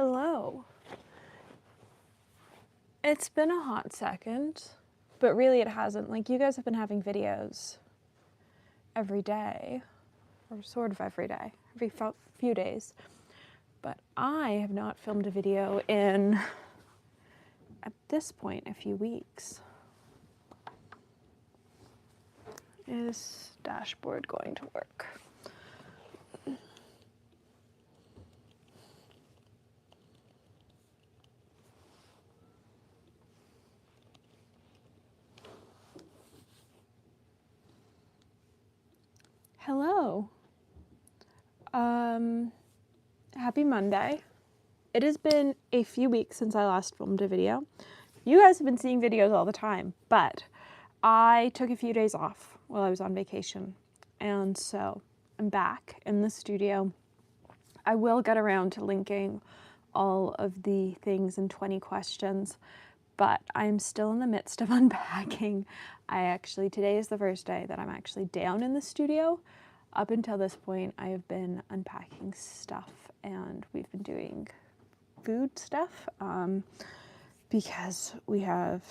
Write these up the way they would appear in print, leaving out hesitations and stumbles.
Hello. It's been a hot second, but really it hasn't. Like, you guys have been having videos every day, or sort of every day, every few days. But I have not filmed a video in, at this point, a few weeks. Is dashboard going to work? Hello. Happy Monday. It has been a few weeks since I last filmed a video. You guys have been seeing videos all the time, but I took a few days off while I was on vacation, and so I'm back in the studio. I will get around to linking all of the things in 20 questions, but I'm still in the midst of unpacking. Today is the first day that I'm actually down in the studio. Up until this point, I have been unpacking stuff, and we've been doing food stuff because we have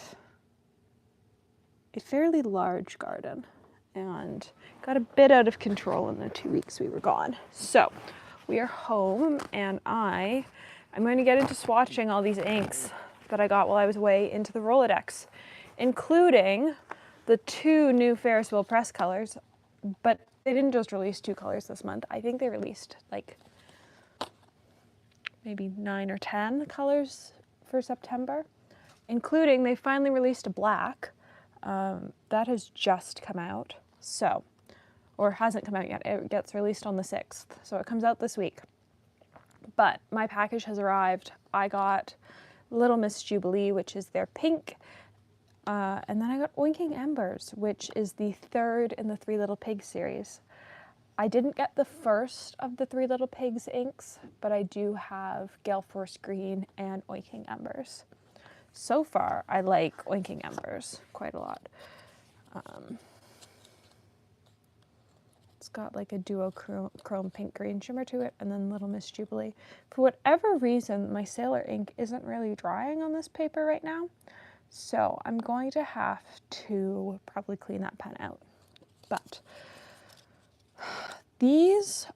a fairly large garden and got a bit out of control in the 2 weeks we were gone. So we are home, and I'm going to get into swatching all these inks that I got while I was away into the Rolodex, including the 2 new Ferris wheel press colors, but they didn't just release 2 colors this month. I think they released like maybe 9 or 10 colors for September, including they finally released a black. That has just come out, or hasn't come out yet. It gets released on the 6th, so it comes out this week. But my package has arrived. I got Little Miss Jubilee, which is their pink, and then I got Oinking Embers, which is the 3rd in the 3 Little Pigs series. I didn't get the first of the 3 Little Pigs inks, but I do have Gale Force Green and Oinking Embers. So far, I like Oinking Embers quite a lot. It's got like a duo chrome pink green shimmer to it, and then Little Miss Jubilee. For whatever reason, my Sailor ink isn't really drying on this paper right now, so I'm going to have to probably clean that pen out. But this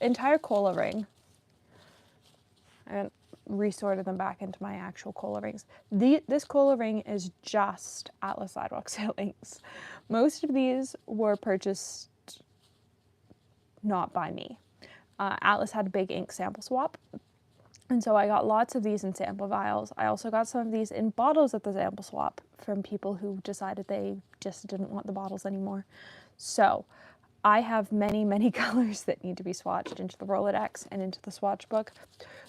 entire cola ring, and resorted them back into my actual cola rings. This cola ring is just Atlas Sidewalk Sale inks. Most of these were purchased not by me. Atlas had a big ink sample swap, and so I got lots of these in sample vials. I also got some of these in bottles at the sample swap from people who decided they just didn't want the bottles anymore. So I have many, many colors that need to be swatched into the Rolodex and into the swatch book.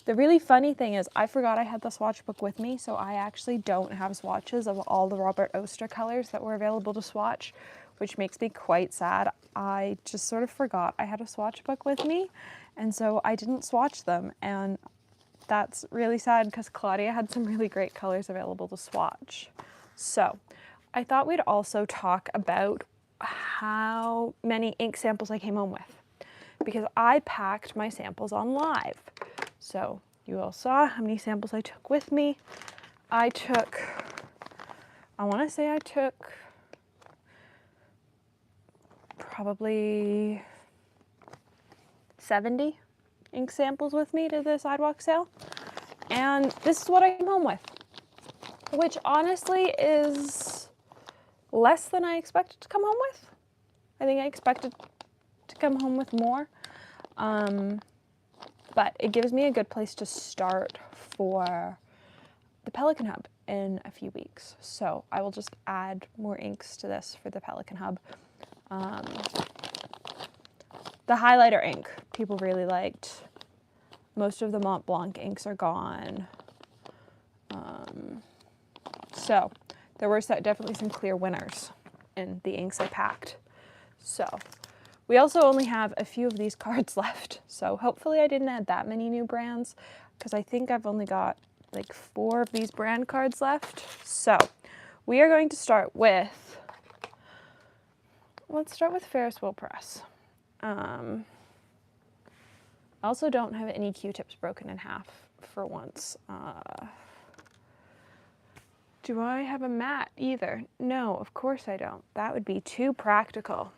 The really funny thing is I forgot I had the swatch book with me, so I actually don't have swatches of all the Robert Oster colors that were available to swatch, which makes me quite sad. I just sort of forgot I had a swatch book with me, and so I didn't swatch them, and that's really sad because Claudia had some really great colors available to swatch. So I thought we'd also talk about how many ink samples I came home with, because I packed my samples on live. So you all saw how many samples I took with me. I want to say I took probably 70 ink samples with me to the sidewalk sale. And this is what I came home with, which honestly is less than I expected to come home with. I think I expected to come home with more. But it gives me a good place to start for the Pelican Hub in a few weeks. So I will just add more inks to this for the Pelican Hub. The highlighter ink people really liked. Most of the Mont Blanc inks are gone. So there were definitely some clear winners in the inks I packed. So we also only have a few of these cards left. So hopefully I didn't add that many new brands, because I think I've only got like 4 of these brand cards left. So we are going to start with, let's start with Ferris wheel press. I also don't have any Q-tips broken in half for once. Do I have a mat either? No, of course I don't. That would be too practical.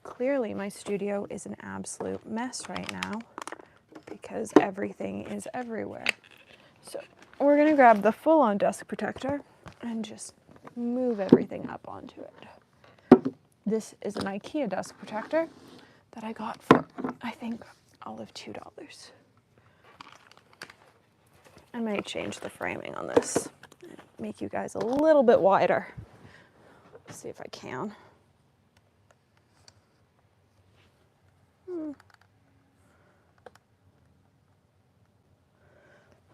Clearly my studio is an absolute mess right now because everything is everywhere. So we're gonna grab the full-on desk protector and just move everything up onto it. This is an IKEA desk protector that I got for, I think, all of $2. I might change the framing on this, make you guys a little bit wider. Let's see if I can.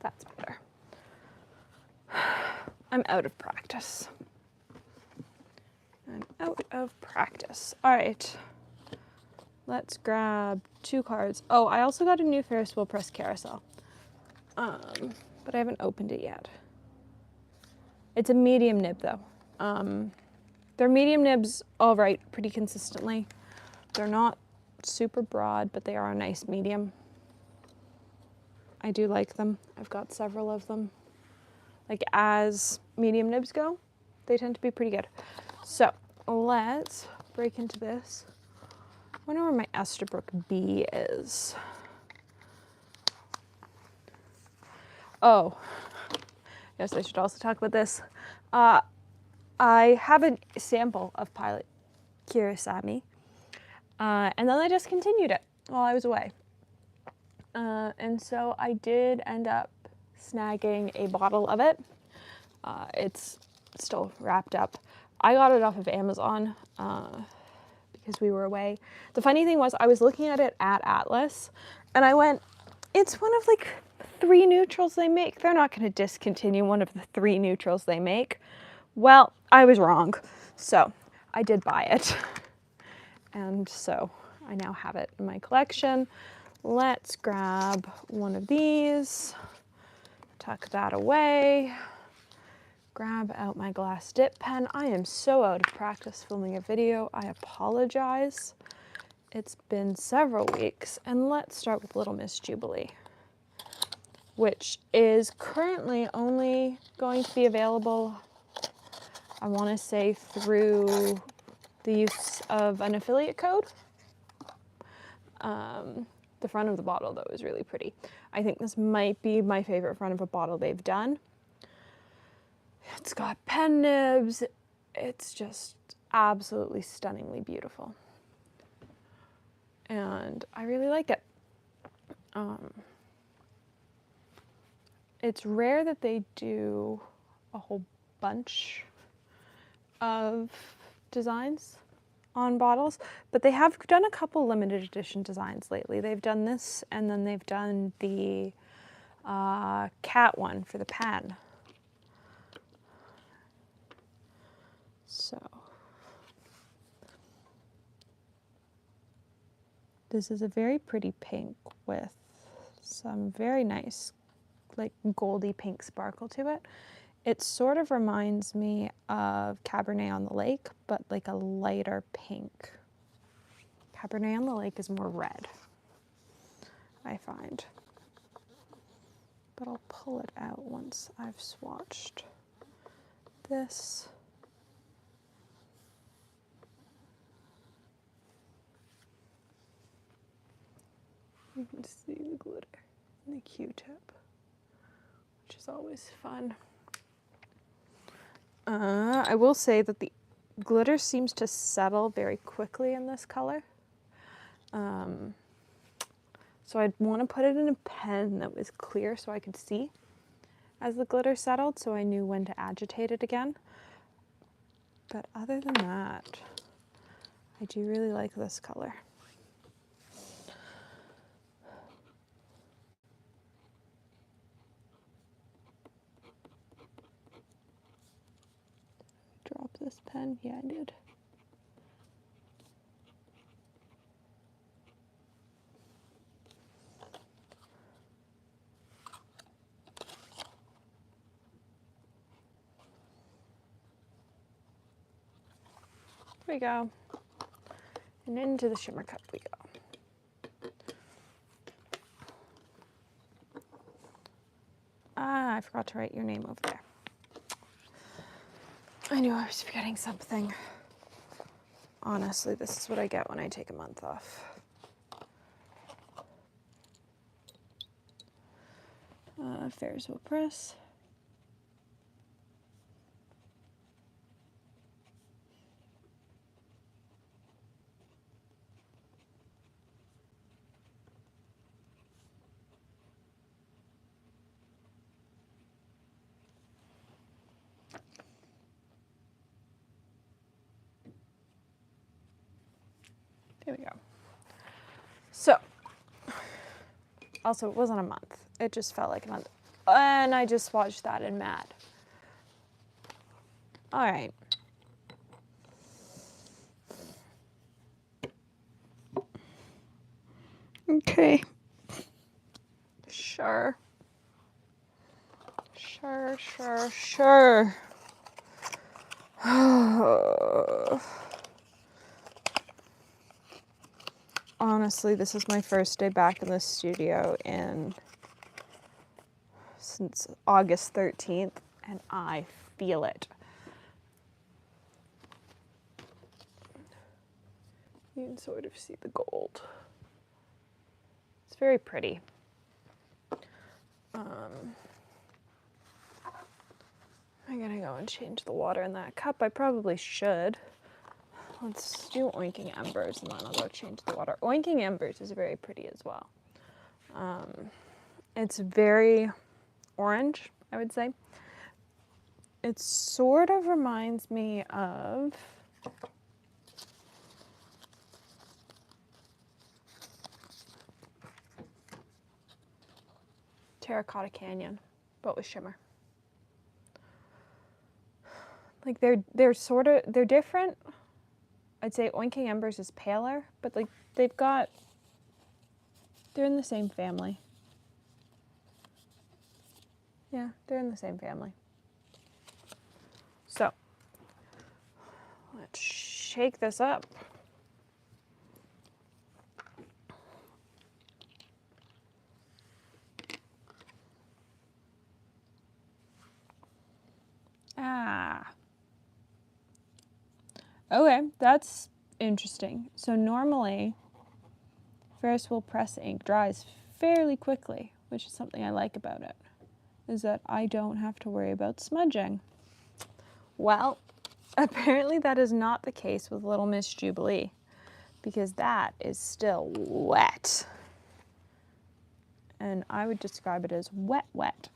That's better. I'm out of practice. I'm out of practice. All right, let's grab 2 cards. Oh, I also got a new Ferris wheel press carousel, but I haven't opened it yet. It's a medium nib though. They're medium nibs, all right, pretty consistently. They're not super broad, but they are a nice medium. I do like them. I've got several of them. Like, as medium nibs go, they tend to be pretty good. So let's break into this. I wonder where my Esterbrook B is. Oh, yes, I should also talk about this. I have a sample of Pilot Kirasami, and then I discontinued it while I was away. And so I did end up snagging a bottle of it. It's still wrapped up. I got it off of Amazon because we were away. The funny thing was I was looking at it at Atlas and I went, it's one of like 3 neutrals they make. They're not going to discontinue one of the 3 neutrals they make. Well, I was wrong. So I did buy it. And so I now have it in my collection. Let's grab one of these, tuck that away, grab out my glass dip pen. I am so out of practice filming a video. I apologize. It's been several weeks. And let's start with Little Miss Jubilee, which is currently only going to be available, I want to say, through the use of an affiliate code. The front of the bottle, though, is really pretty. I think this might be my favorite front of a bottle they've done. It's got pen nibs. It's just absolutely stunningly beautiful. And I really like it. It's rare that they do a whole bunch of designs on bottles, but they have done a couple limited edition designs lately. They've done this, and then they've done the cat one for the pen. So this is a very pretty pink with some very nice, like, goldy pink sparkle to it. It sort of reminds me of Cabernet on the Lake, but like a lighter pink. Cabernet on the Lake is more red, I find. But I'll pull it out once I've swatched this. You can see the glitter and the Q-tip, which is always fun. I will say that the glitter seems to settle very quickly in this color. So I'd want to put it in a pen that was clear so I could see as the glitter settled, so I knew when to agitate it again. But other than that, I do really like this color. Drop this pen? Yeah, I did. There we go. And into the shimmer cup we go. Ah, I forgot to write your name over there. I knew I was forgetting something. Honestly, this is what I get when I take a month off. Ferris wheel press. There we go. So, also it wasn't a month. It just felt like a month. And I just watched that in Mad. All right. Okay. Sure. Sure. Honestly, this is my first day back in the studio since August 13th, and I feel it. You can sort of see the gold. It's very pretty. I gotta go and change the water in that cup. I probably should. Let's do Oinking Embers and then I'll go change the water. Oinking Embers is very pretty as well. It's very orange, I would say. It sort of reminds me of Terracotta Canyon, but with shimmer. Like they're different. I'd say Oinking Embers is paler, but like they're in the same family. Yeah, they're in the same family. So, let's shake this up. Okay, that's interesting. So normally, Ferris wheel press ink dries fairly quickly, which is something I like about it, is that I don't have to worry about smudging. Well, apparently that is not the case with Little Miss Jubilee, because that is still wet. And I would describe it as wet.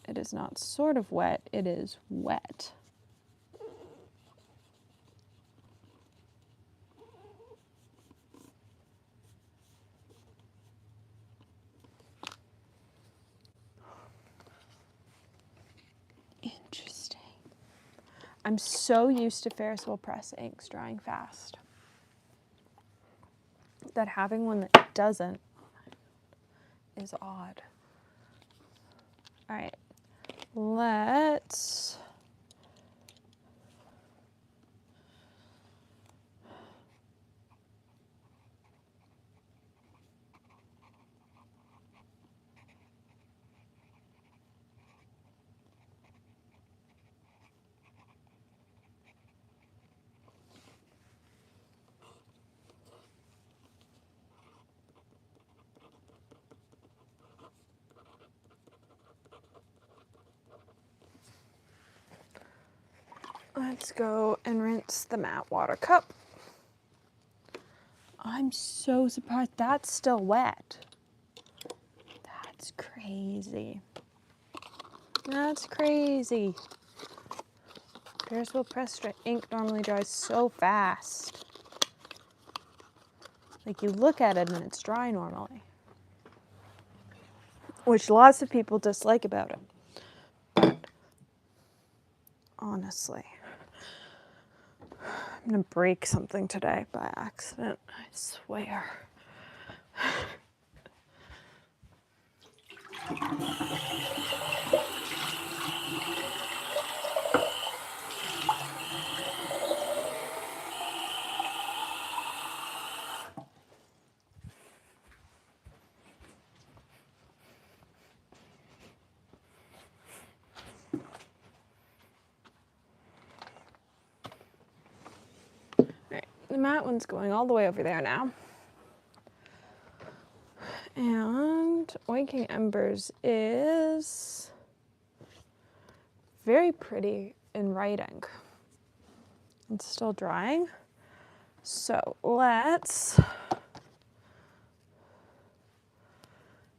It is not sort of wet, it is wet. Interesting. I'm so used to Ferris wheel press inks drying fast that having one that doesn't is odd. All right, let's go and rinse the matte water cup. I'm so surprised that's still wet. That's crazy. That's crazy. Ferris wheel press ink normally dries so fast. Like you look at it and it's dry normally, which lots of people dislike about it. But honestly, I'm gonna break something today by accident, I swear. matte one's going all the way over there now. And Waking Embers is very pretty in writing. It's still drying. So let's,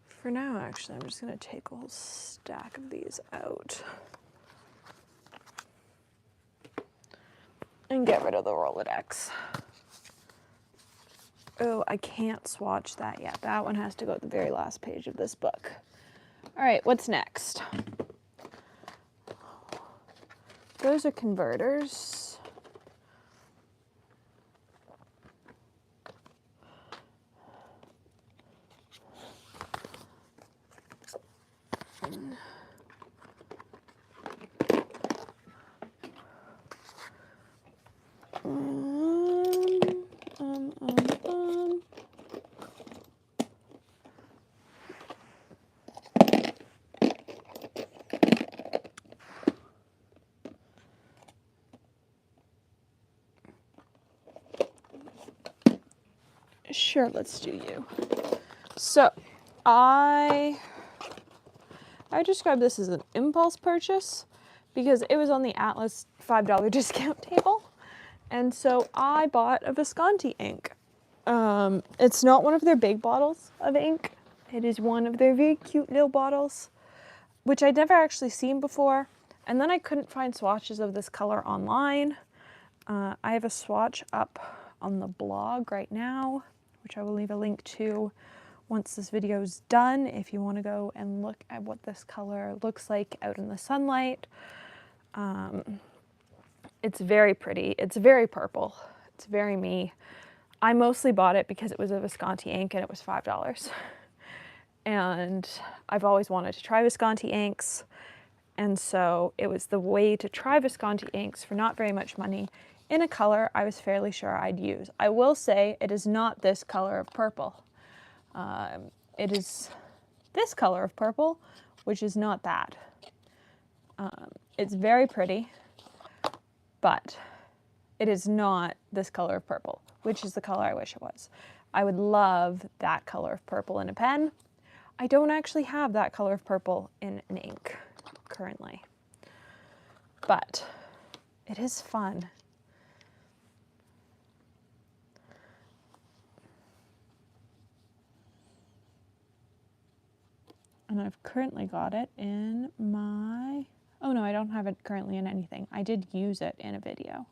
for now actually, I'm just gonna take a whole stack of these out and get rid of the Rolodex. Oh, I can't swatch that yet. That one has to go at the very last page of this book. All right, what's next? Those are converters. Sure, let's do you. So, I describe this as an impulse purchase because it was on the Atlas $5 discount table. And so I bought a Visconti ink. It's not one of their big bottles of ink. It is one of their very cute little bottles, which I'd never actually seen before. And then I couldn't find swatches of this color online. I have a swatch up on the blog right now, which I will leave a link to once this video is done if you want to go and look at what this color looks like out in the sunlight. It's very pretty. It's very purple. It's very me. I mostly bought it because it was a Visconti ink and it was $5. And I've always wanted to try Visconti inks. And so it was the way to try Visconti inks for not very much money in a color I was fairly sure I'd use. I will say it is not this color of purple. It is this color of purple, which is not that. It's very pretty, but it is not this color of purple, which is the color I wish it was. I would love that color of purple in a pen. I don't actually have that color of purple in an ink currently, but it is fun. And I've currently got it in my, oh no, I don't have it currently in anything. I did use it in a video,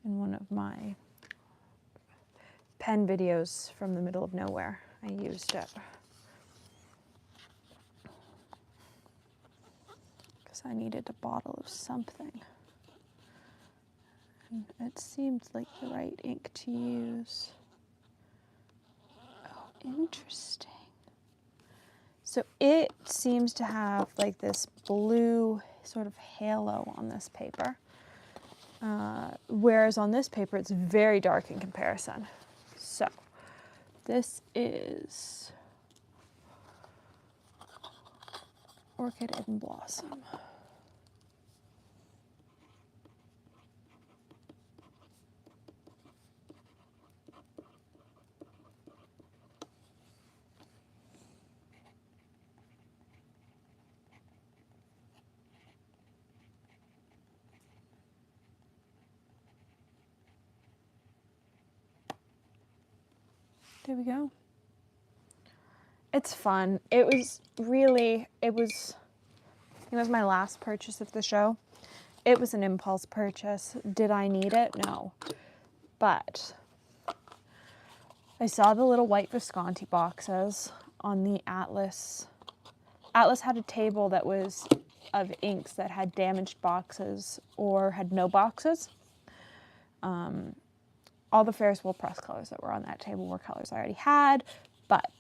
in one of my pen videos from the middle of nowhere. I used it. Because I needed a bottle of something. And it seemed like the right ink to use. Oh, interesting. So it seems to have like this blue sort of halo on this paper, whereas on this paper it's very dark in comparison. So this is Orchid and Blossom. There we go. It's fun. It was my last purchase of the show. It was an impulse purchase. Did I need it? No. But I saw the little white Visconti boxes on the Atlas. Atlas had a table that was of inks that had damaged boxes or had no boxes. All the Ferris wheel press colors that were on that table were colors I already had, but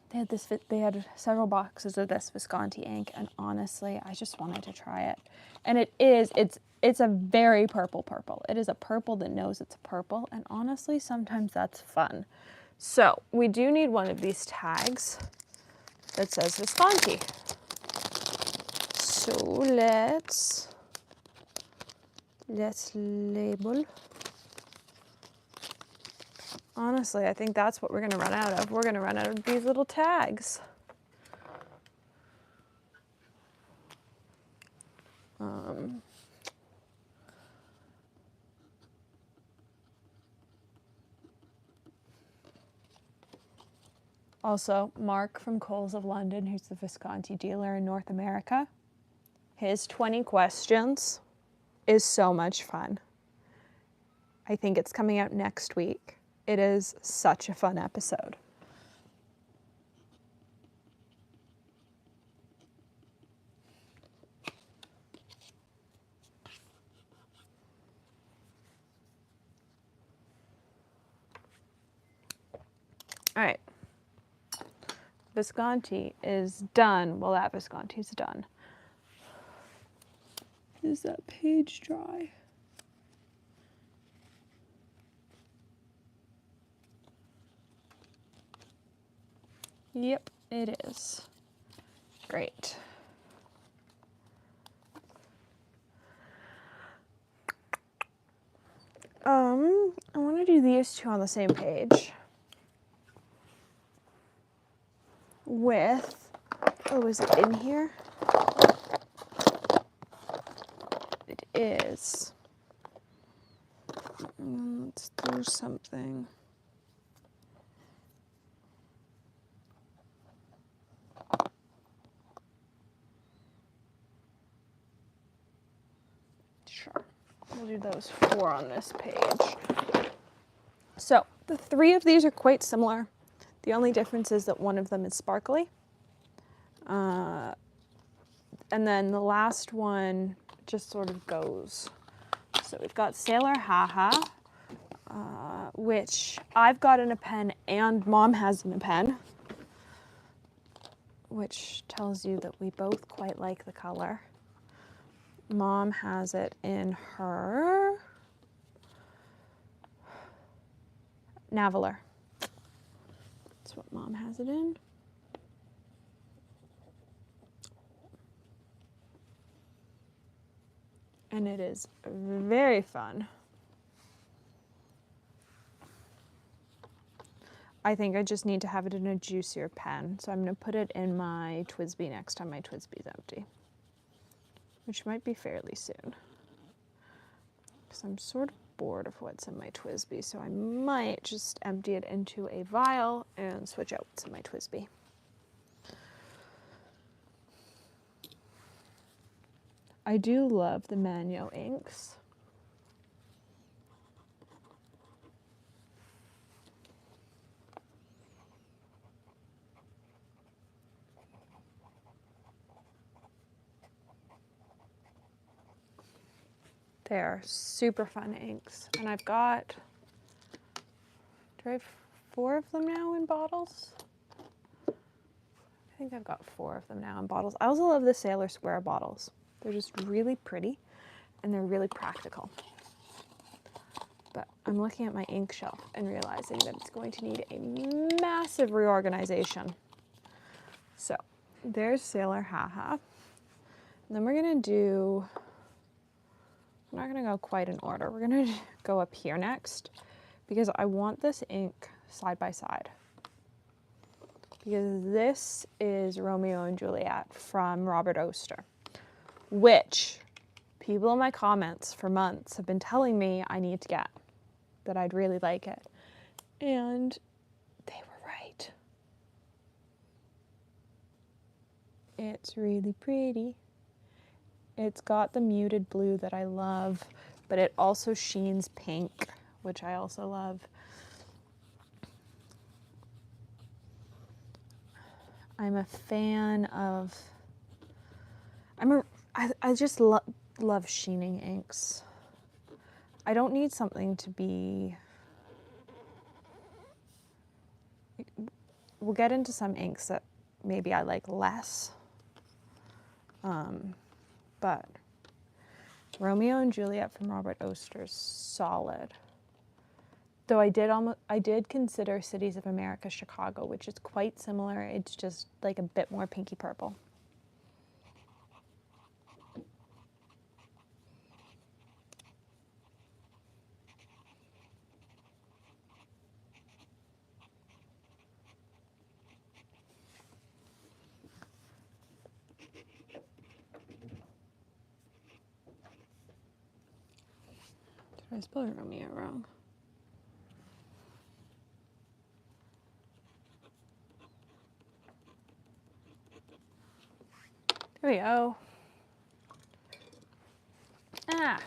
they had several boxes of this Visconti ink, and honestly, I just wanted to try it. And it's a very purple. It is a purple that knows it's a purple, and honestly, sometimes that's fun. So we do need one of these tags that says Visconti. So let's label Honestly, I think that's what we're going to run out of. We're going to run out of these little tags. Also, Mark from Coles of London, who's the Visconti dealer in North America, his 20 questions is so much fun. I think it's coming out next week. It is such a fun episode. All right. Visconti is done. Well, that Visconti's done. Is that page dry? Yep, it is. Great. I want to do these two on the same page with, oh, is it in here? It is. Let's do something. Sure. We'll do those 4 on this page. So the 3 of these are quite similar. The only difference is that one of them is sparkly. And then the last one just sort of goes. So we've got Sailor Haha, which I've got in a pen and Mom has in a pen, which tells you that we both quite like the color. Mom has it in her Navaler. That's what Mom has it in. And it is very fun. I think I just need to have it in a juicier pen. So I'm going to put it in my TWSBI next time my TWSBI's empty, which might be fairly soon. Because I'm sort of bored of what's in my TWSBI, so I might just empty it into a vial and switch out what's in my TWSBI. I do love the Manyo inks. They are super fun inks. And I've got, do I have 4 of them now in bottles? I think I've got 4 of them now in bottles. I also love the Sailor Square bottles. They're just really pretty and they're really practical. But I'm looking at my ink shelf and realizing that it's going to need a massive reorganization. So there's Sailor Haha. And then we're gonna do, I'm not gonna go quite in order. We're gonna go up here next because I want this ink side by side. Because this is Romeo and Juliet from Robert Oster, which people in my comments for months have been telling me I need to get, that I'd really like it. And they were right. It's really pretty. It's got the muted blue that I love, but it also sheens pink, which I also love. I'm a fan of, I just love sheening inks. I don't need something to be, we'll get into some inks that maybe I like less. But Romeo and Juliet from Robert Oster's solid. Though I did consider Cities of America Chicago, which is quite similar. It's just like a bit more pinky purple. I spelled Romeo wrong. There we go. Ah.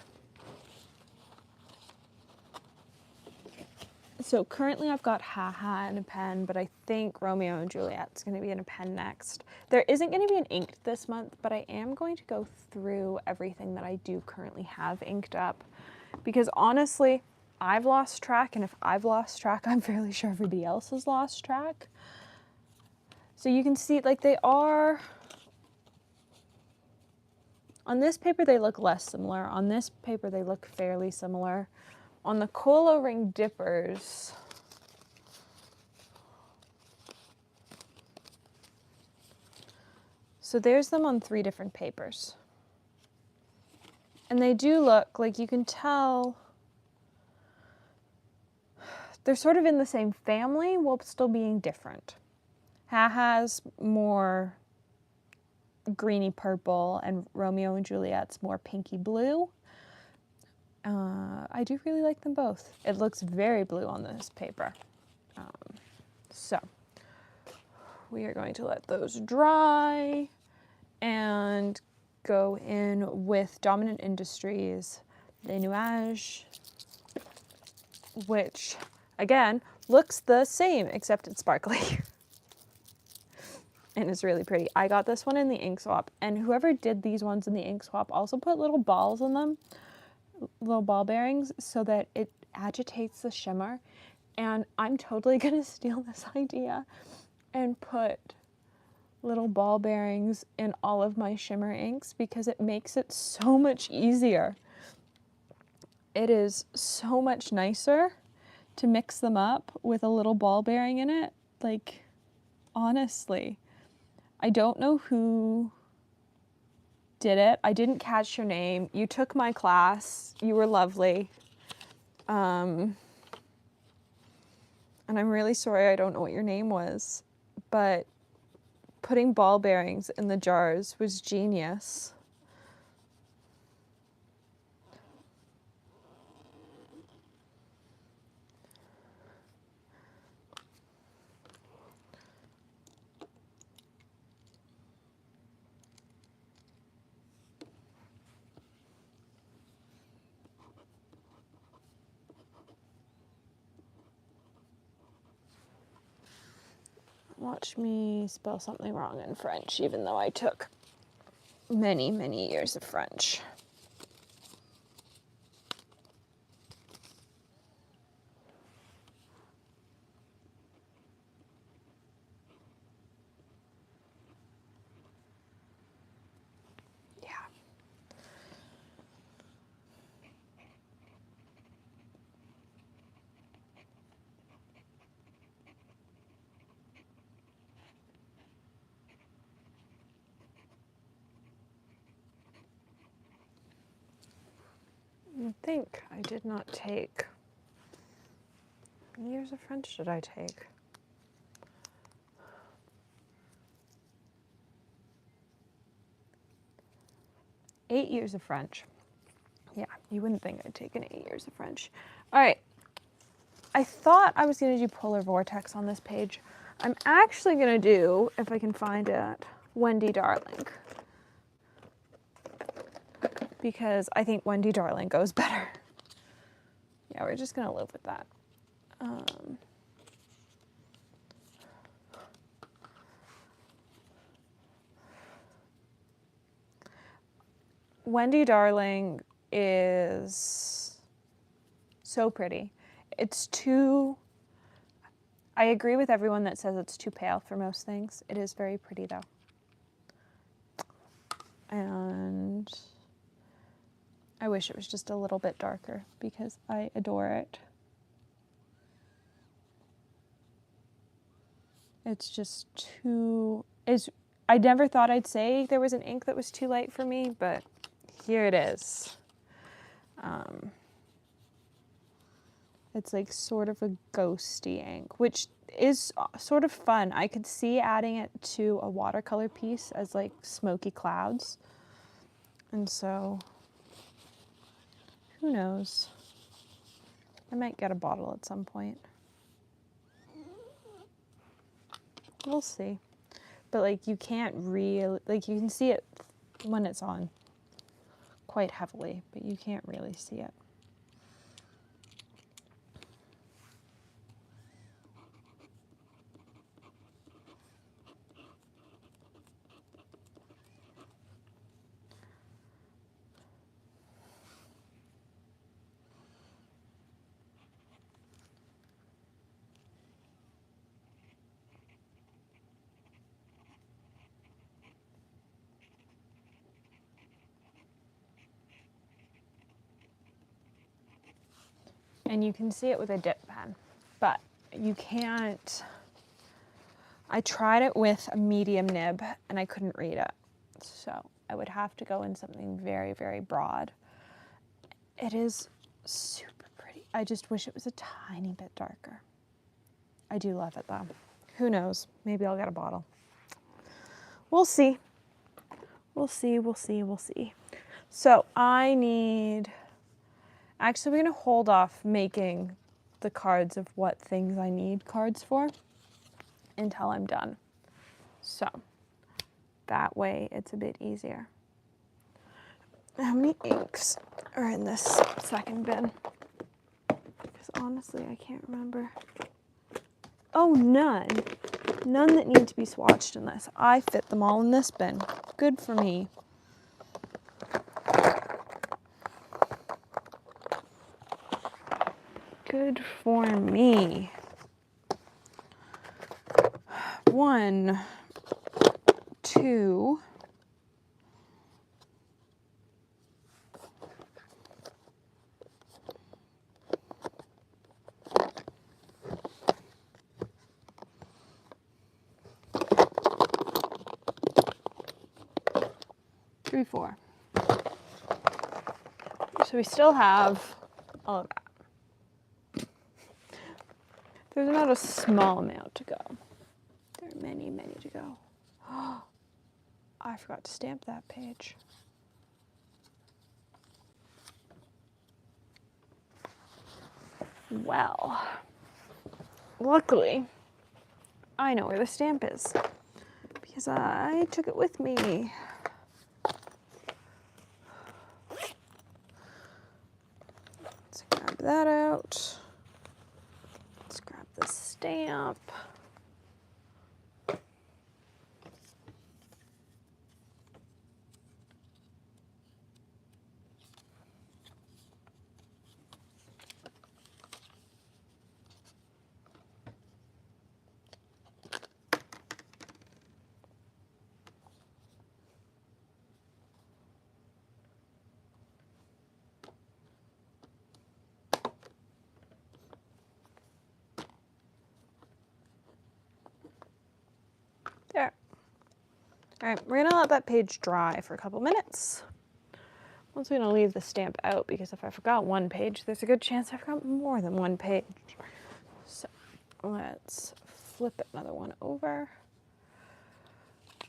So currently I've got haha and a pen, but I think Romeo and Juliet's going to be in a pen next. There isn't going to be an inked this month, but I am going to go through everything that I do currently have inked up, because honestly, I've lost track, and if I've lost track, I'm fairly sure everybody else has lost track. So you can see, like, they are, on this paper they look less similar, on this paper they look fairly similar. On the Cola Ring dippers, so there's them on 3 different papers. And they do look, like, you can tell, they're sort of in the same family while still being different. Haha's more greeny purple and Romeo and Juliet's more pinky blue. I do really like them both. It looks very blue on this paper. So we are going to let those dry and go in with Dominant Industries Les Nuages, which again looks the same except it's sparkly. And it's really pretty. I got this one in the ink swap, and whoever did these ones in the ink swap also put little balls in them, little ball bearings, so that it agitates the shimmer. And I'm totally gonna steal this idea and put little ball bearings in all of my shimmer inks, because it makes it so much easier. It is so much nicer to mix them up with a little ball bearing in it. Like, honestly, I don't know who did it. I didn't catch your name. You took my class. You were lovely. And I'm really sorry I don't know what your name was, but putting ball bearings in the jars was genius. Watch me spell something wrong in French, even though I took many, many years of French. Yeah. I think I did not take. How many years of French did I take? Eight years of French. Yeah, you wouldn't think I'd taken 8 years of French. All right. I thought I was going to do Polar Vortex on this page. I'm actually going to do, if I can find it, Wendy Darling, because I think Wendy Darling goes better. Yeah, we're just going to live with that. Wendy Darling is so pretty. It's too, I agree with everyone that says it's too pale for most things. It is very pretty though. And I wish it was just a little bit darker because I adore it. It's just too, I never thought I'd say there was an ink that was too light for me, but here it is. It's like sort of a ghosty ink, which is sort of fun. I could see adding it to a watercolor piece as like smoky clouds. And so, who knows? I might get a bottle at some point. We'll see. But like you can't really, like you can see it when it's on quite heavily, but you can't really see it. And you can see it with a dip pen, but you can't. I tried it with a medium nib and I couldn't read it. So I would have to go in something very, very broad. It is super pretty. I just wish it was a tiny bit darker. I do love it though. Who knows? Maybe I'll get a bottle. We'll see. We'll see, we'll see, we'll see. So I need, actually we're gonna hold off making the cards of what things I need cards for until I'm done. So that way it's a bit easier. How many inks are in this second bin? Because honestly, I can't remember. Oh, none. None that need to be swatched in this. I fit them all in this bin. Good for me. Good for me. 1, 2, 3, 4. So we still have all of that. There's not a small amount to go. There are many, many to go. I forgot to stamp that page. Well, luckily, I know where the stamp is because I took it with me. Let's grab that out. Let's grab the stamp. There. All right, we're gonna let that page dry for a couple minutes. Once we're gonna leave the stamp out because if I forgot one page, there's a good chance I forgot more than one page. So let's flip another one over.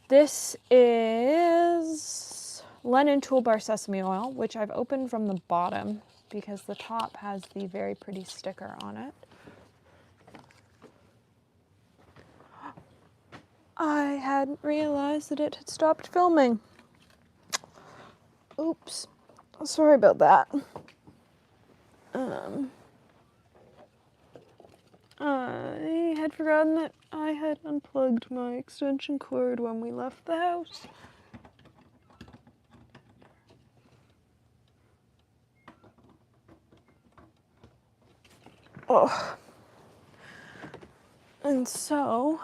This is Linen Toolbar Sesame Oil, which I've opened from the bottom because the top has the very pretty sticker on it. I hadn't realized that it had stopped filming. Oops. Sorry about that. I had forgotten that I had unplugged my extension cord when we left the house. Oh. And so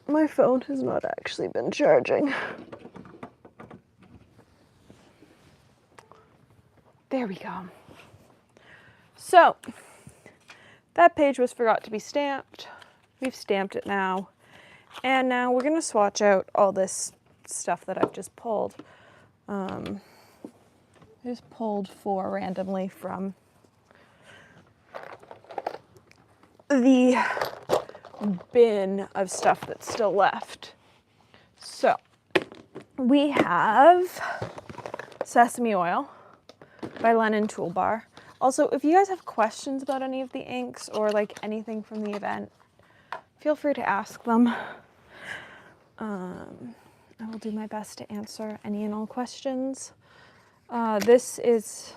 my phone has not actually been charging. There we go. So that page was forgot to be stamped. We've stamped it now. And now we're gonna swatch out all this stuff that I've just pulled. I just pulled 4 randomly from the bin of stuff that's still left. So we have Sesame Oil by Linen Toolbar. Also, if you guys have questions about any of the inks or like anything from the event, feel free to ask them. I will do my best to answer any and all questions. This is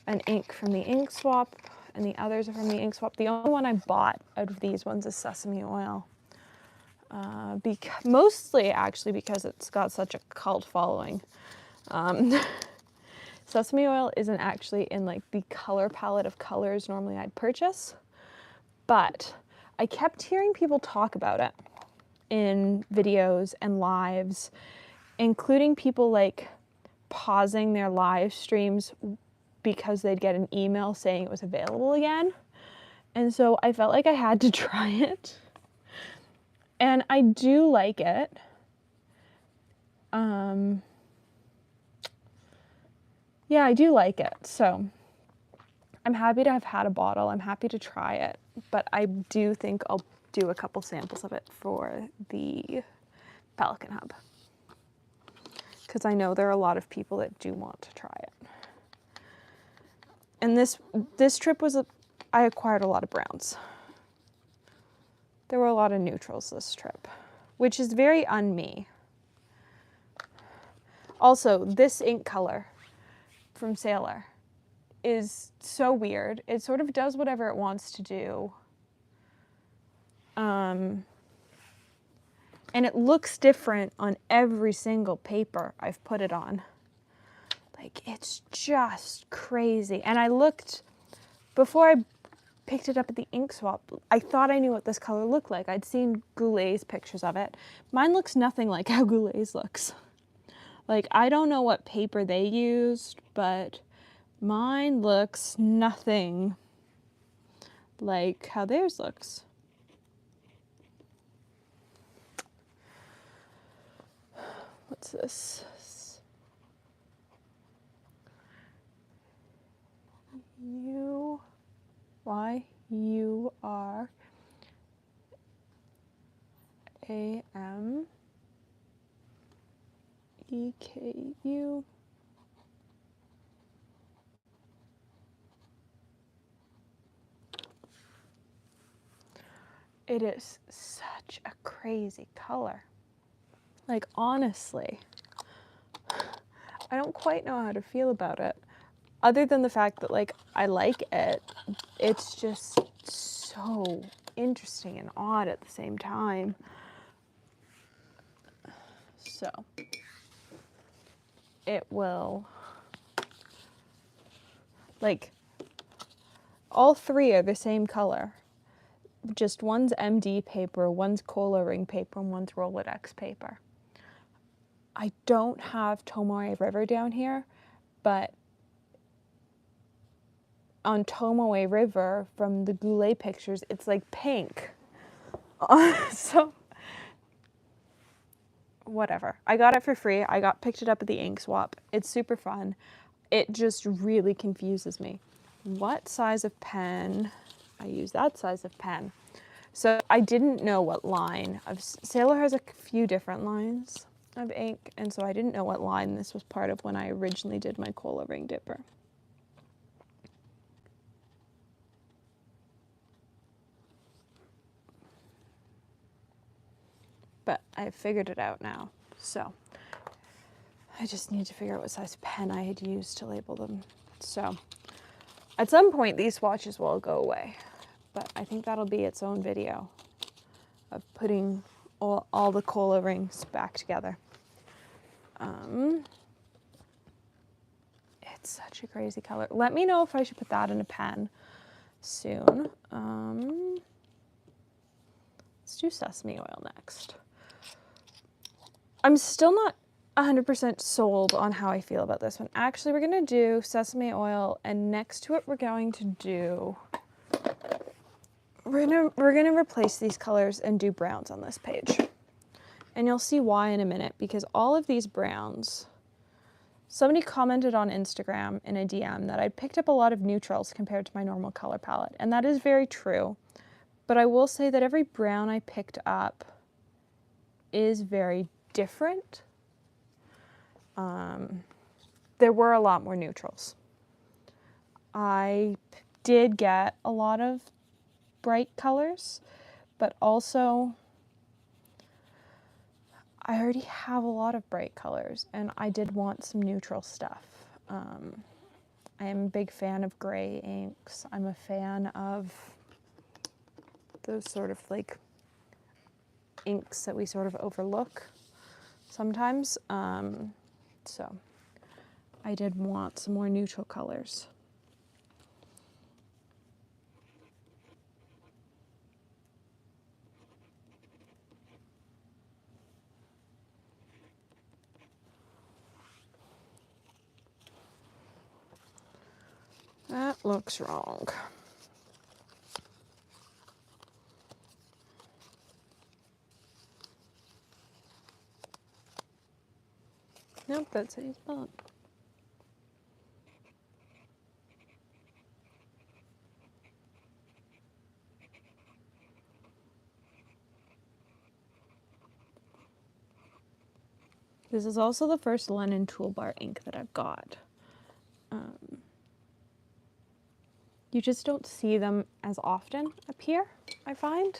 an ink from the ink swap, and the others are from the ink swap. The only one I bought out of these ones is sesame oil. Mostly actually because it's got such a cult following. Sesame oil isn't actually in like the color palette of colors normally I'd purchase, but I kept hearing people talk about it in videos and lives, including people like pausing their live streams because they'd get an email saying it was available again. And so I felt like I had to try it. And I do like it. Yeah, I do like it. So I'm happy to have had a bottle. I'm happy to try it. But I do think I'll do a couple samples of it for the Pelican Hub, because I know there are a lot of people that do want to try it. And this trip was I acquired a lot of browns. There were a lot of neutrals this trip, which is very un-me. Also, this ink color from Sailor is so weird. It sort of does whatever it wants to do. And it looks different on every single paper I've put it on. Like, it's just crazy. And I looked, before I picked it up at the ink swap, I thought I knew what this color looked like. I'd seen Goulet's pictures of it. Mine looks nothing like how Goulet's looks. Like, I don't know what paper they used, but mine looks nothing like how theirs looks. What's this? YURAMEKU. It is such a crazy color. Like, honestly, I don't quite know how to feel about it. Other than the fact that, like, I like it, it's just so interesting and odd at the same time. So, it will, like, all three are the same color. Just one's MD paper, one's Cola Ring paper, and one's Rolodex paper. I don't have Tomoe River down here, but on Tomoe River from the Goulet pictures, it's like pink. So, whatever. I got it for free. I picked it up at the ink swap. It's super fun. It just really confuses me. What size of pen? I use that size of pen. So I didn't know what line. Sailor has a few different lines of ink, and so I didn't know what line this was part of when I originally did my Cola Ring dipper. But I figured it out now, so I just need to figure out what size pen I had used to label them. So at some point these swatches will go away, but I think that'll be its own video of putting all the Cola Rings back together. It's such a crazy color. Let me know if I should put that in a pen soon. Let's do sesame oil next. I'm still not 100% sold on how I feel about this one. Actually, we're gonna do sesame oil, and next to it we're going to do, we're gonna replace these colors and do browns on this page. And you'll see why in a minute, because all of these browns, somebody commented on Instagram in a DM that I'd picked up a lot of neutrals compared to my normal color palette, and that is very true. But I will say that every brown I picked up is very different. There were a lot more neutrals. I did get a lot of bright colors, but also I already have a lot of bright colors and I did want some neutral stuff. I am a big fan of gray inks. I'm a fan of those sort of like inks that we sort of overlook sometimes. So I did want some more neutral colors. That looks wrong. Nope, that's how you spell it. This is also the first Lennon Toolbar ink that I've got. You just don't see them as often up here, I find.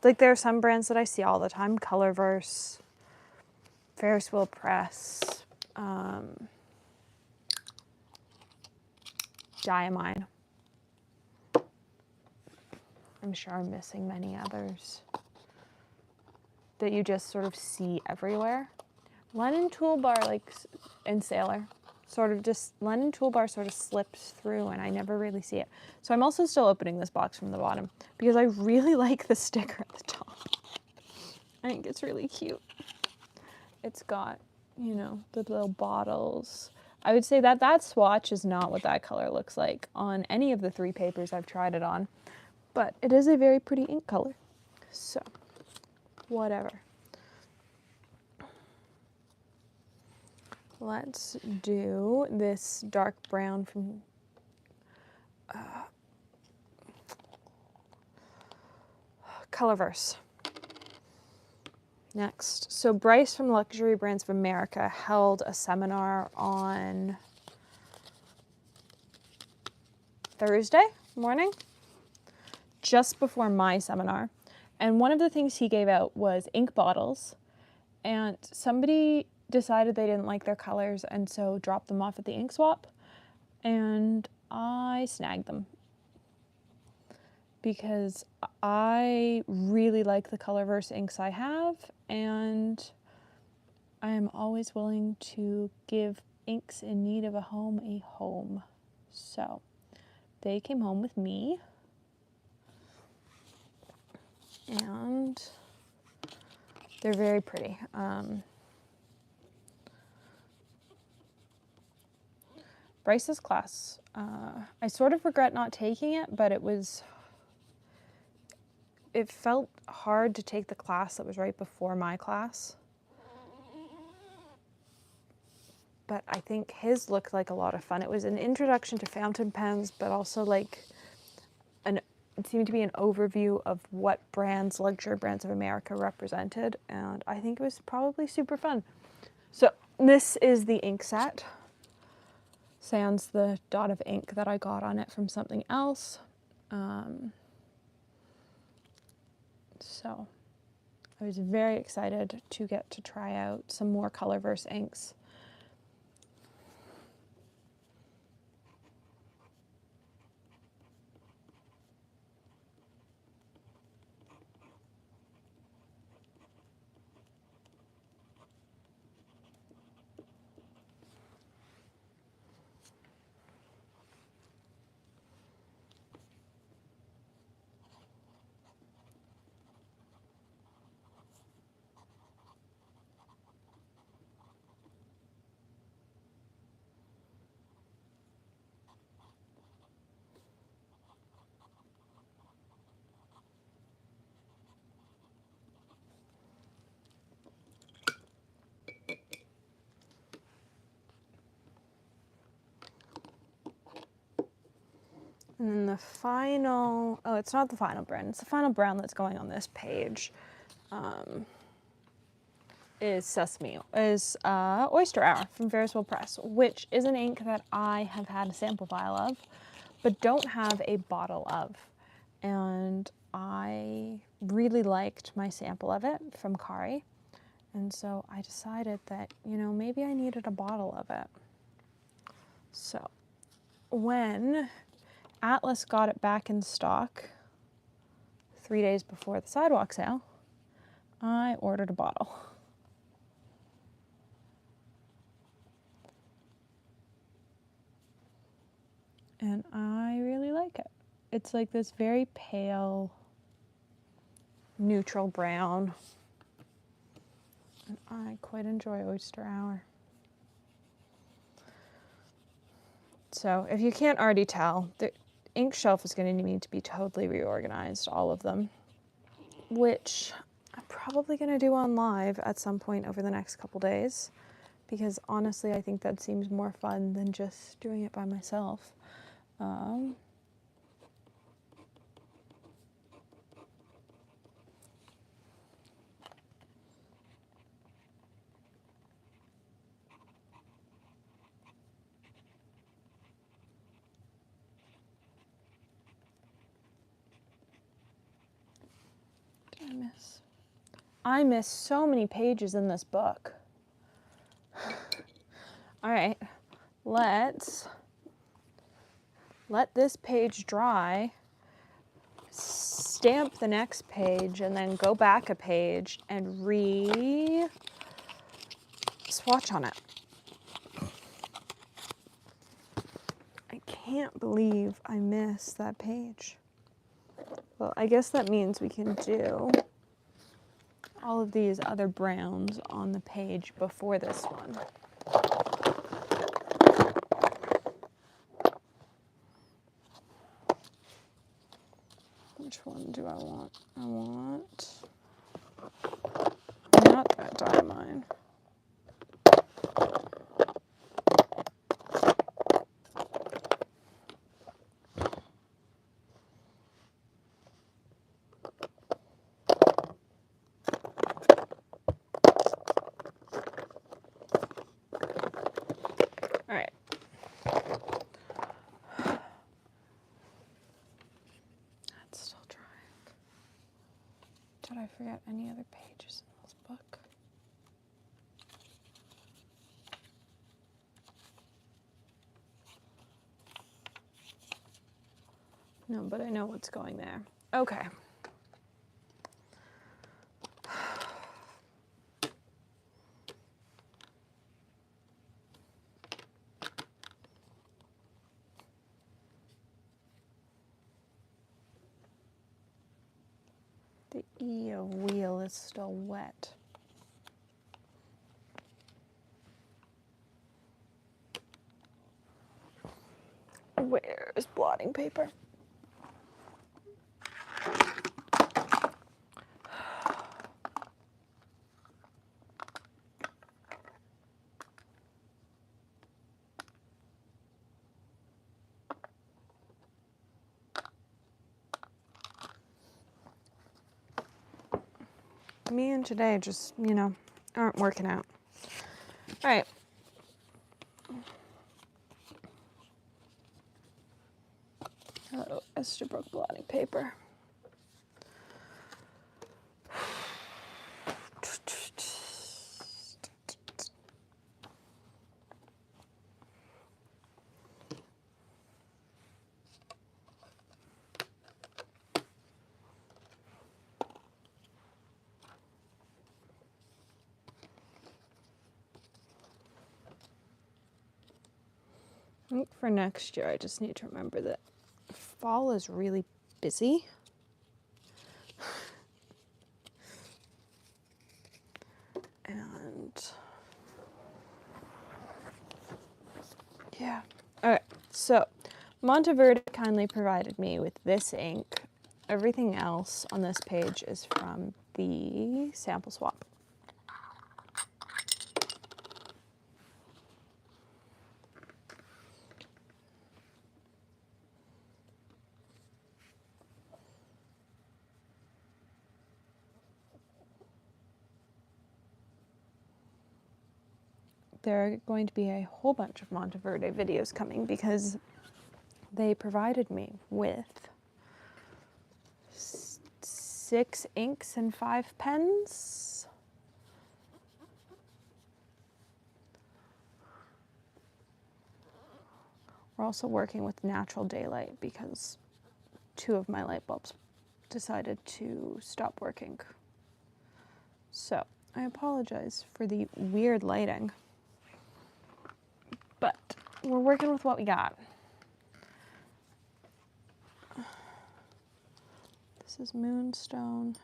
Like there are some brands that I see all the time, Colorverse, Ferris Wheel Press, Diamine. I'm sure I'm missing many others that you just sort of see everywhere. Lennon Toolbar, like, and Sailor, sort of just, Lennon Toolbar sort of slips through and I never really see it. So I'm also still opening this box from the bottom because I really like the sticker at the top. I think it's really cute. It's got, you know, the little bottles. I would say that that swatch is not what that color looks like on any of the 3 papers I've tried it on, but it is a very pretty ink color. So, whatever. Let's do this dark brown from Colorverse. Next, so Bryce from Luxury Brands of America held a seminar on Thursday morning, just before my seminar. And one of the things he gave out was ink bottles, and somebody decided they didn't like their colors and so dropped them off at the ink swap, and I snagged them because I really like the Colorverse inks I have, and I am always willing to give inks in need of a home. So they came home with me, and they're very pretty. Bryce's class, I sort of regret not taking it, but it felt hard to take the class that was right before my class. But I think his looked like a lot of fun. It was an introduction to fountain pens, but also like it seemed to be an overview of what brands, Luxury Brands of America represented, and I think it was probably super fun. So this is the ink set. Sans the dot of ink that I got on it from something else. So I was very excited to get to try out some more Colorverse inks. And then the final, oh, it's not the final brown, it's the final brown that's going on this page. Oyster Hour from Ferris Wheel Press, which is an ink that I have had a sample file of, but don't have a bottle of. And I really liked my sample of it from Kari. And so I decided that, you know, maybe I needed a bottle of it. So when Atlas got it back in stock 3 days before the sidewalk sale, I ordered a bottle. And I really like it. It's like this very pale, neutral brown. And I quite enjoy Oyster Hour. So if you can't already tell, the ink shelf is going to need to be totally reorganized, all of them, which I'm probably going to do on live at some point over the next couple days, because honestly, I think that seems more fun than just doing it by myself. I miss so many pages in this book. All right, let's let this page dry, stamp the next page, and then go back a page and swatch on it. I can't believe I missed that page. Well, I guess that means we can do all of these other browns on the page before this one. Which one do I want? I want not that diamine. All right. That's still drying. Did I forget any other pages in this book? No, but I know what's going there. Okay. The E of wheel is still wet. Where is blotting paper? Me and today just, you know, aren't working out. All right. Hello, Esterbrook blotting paper. I think for next year, I just need to remember that fall is really busy. And yeah. All right. So Monteverde kindly provided me with this ink. Everything else on this page is from the sample swap. there are going to be a whole bunch of Monteverde videos coming because they provided me with 6 inks and 5 pens. We're also working with natural daylight because 2 of my light bulbs decided to stop working. So I apologize for the weird lighting, but we're working with what we got. This is Moonstone.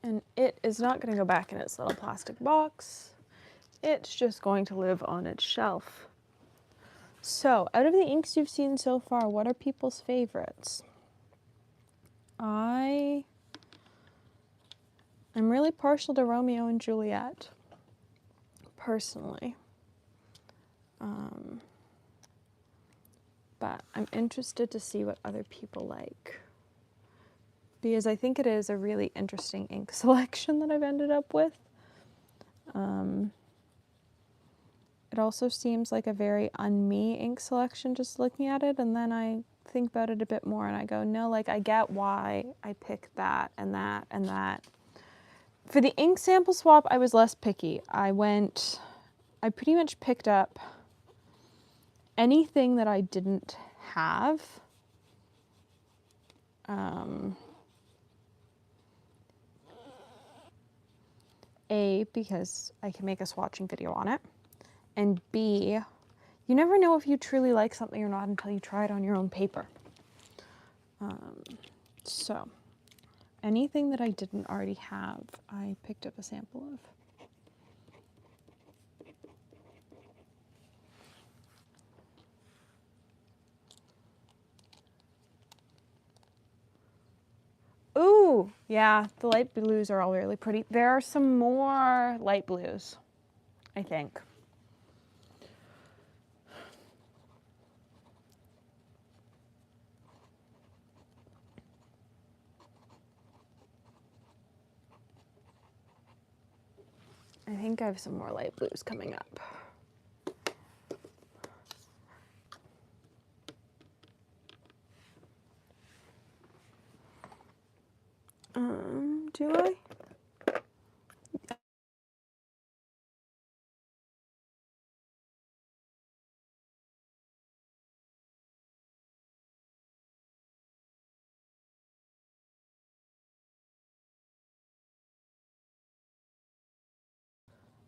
And it is not going to go back in its little plastic box. It's just going to live on its shelf. So, out of the inks you've seen so far, what are people's favorites? I'm really partial to Romeo and Juliet, personally. But I'm interested to see what other people like, because I think it is a really interesting ink selection that I've ended up with. It also seems like a very un-me ink selection just looking at it, and then I think about it a bit more and I go, no, like I get why I picked that and that and that. For the ink sample swap, I was less picky. I pretty much picked up anything that I didn't have. A, because I can make a swatching video on it. And B, you never know if you truly like something or not until you try it on your own paper. So, anything that I didn't already have, I picked up a sample of. Ooh, yeah, the light blues are all really pretty. There are some more light blues, I think. I think I have some more light blues coming up. Do I?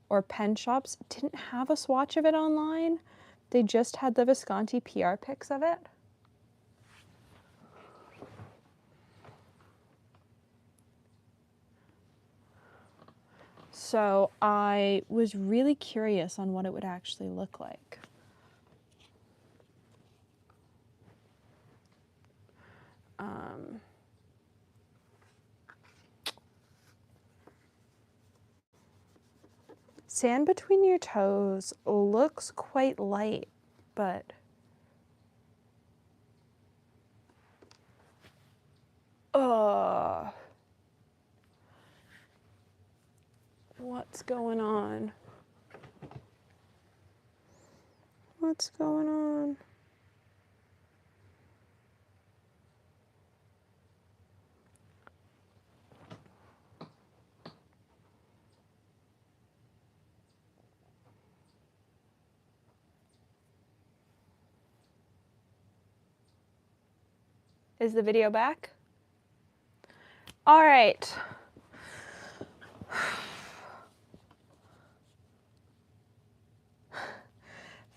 Or pen shops didn't have a swatch of it online. They just had the Visconti PR pics of it. So I was really curious on what it would actually look like. Sand Between Your Toes looks quite light, but what's going on? What's going on? Is the video back? All right.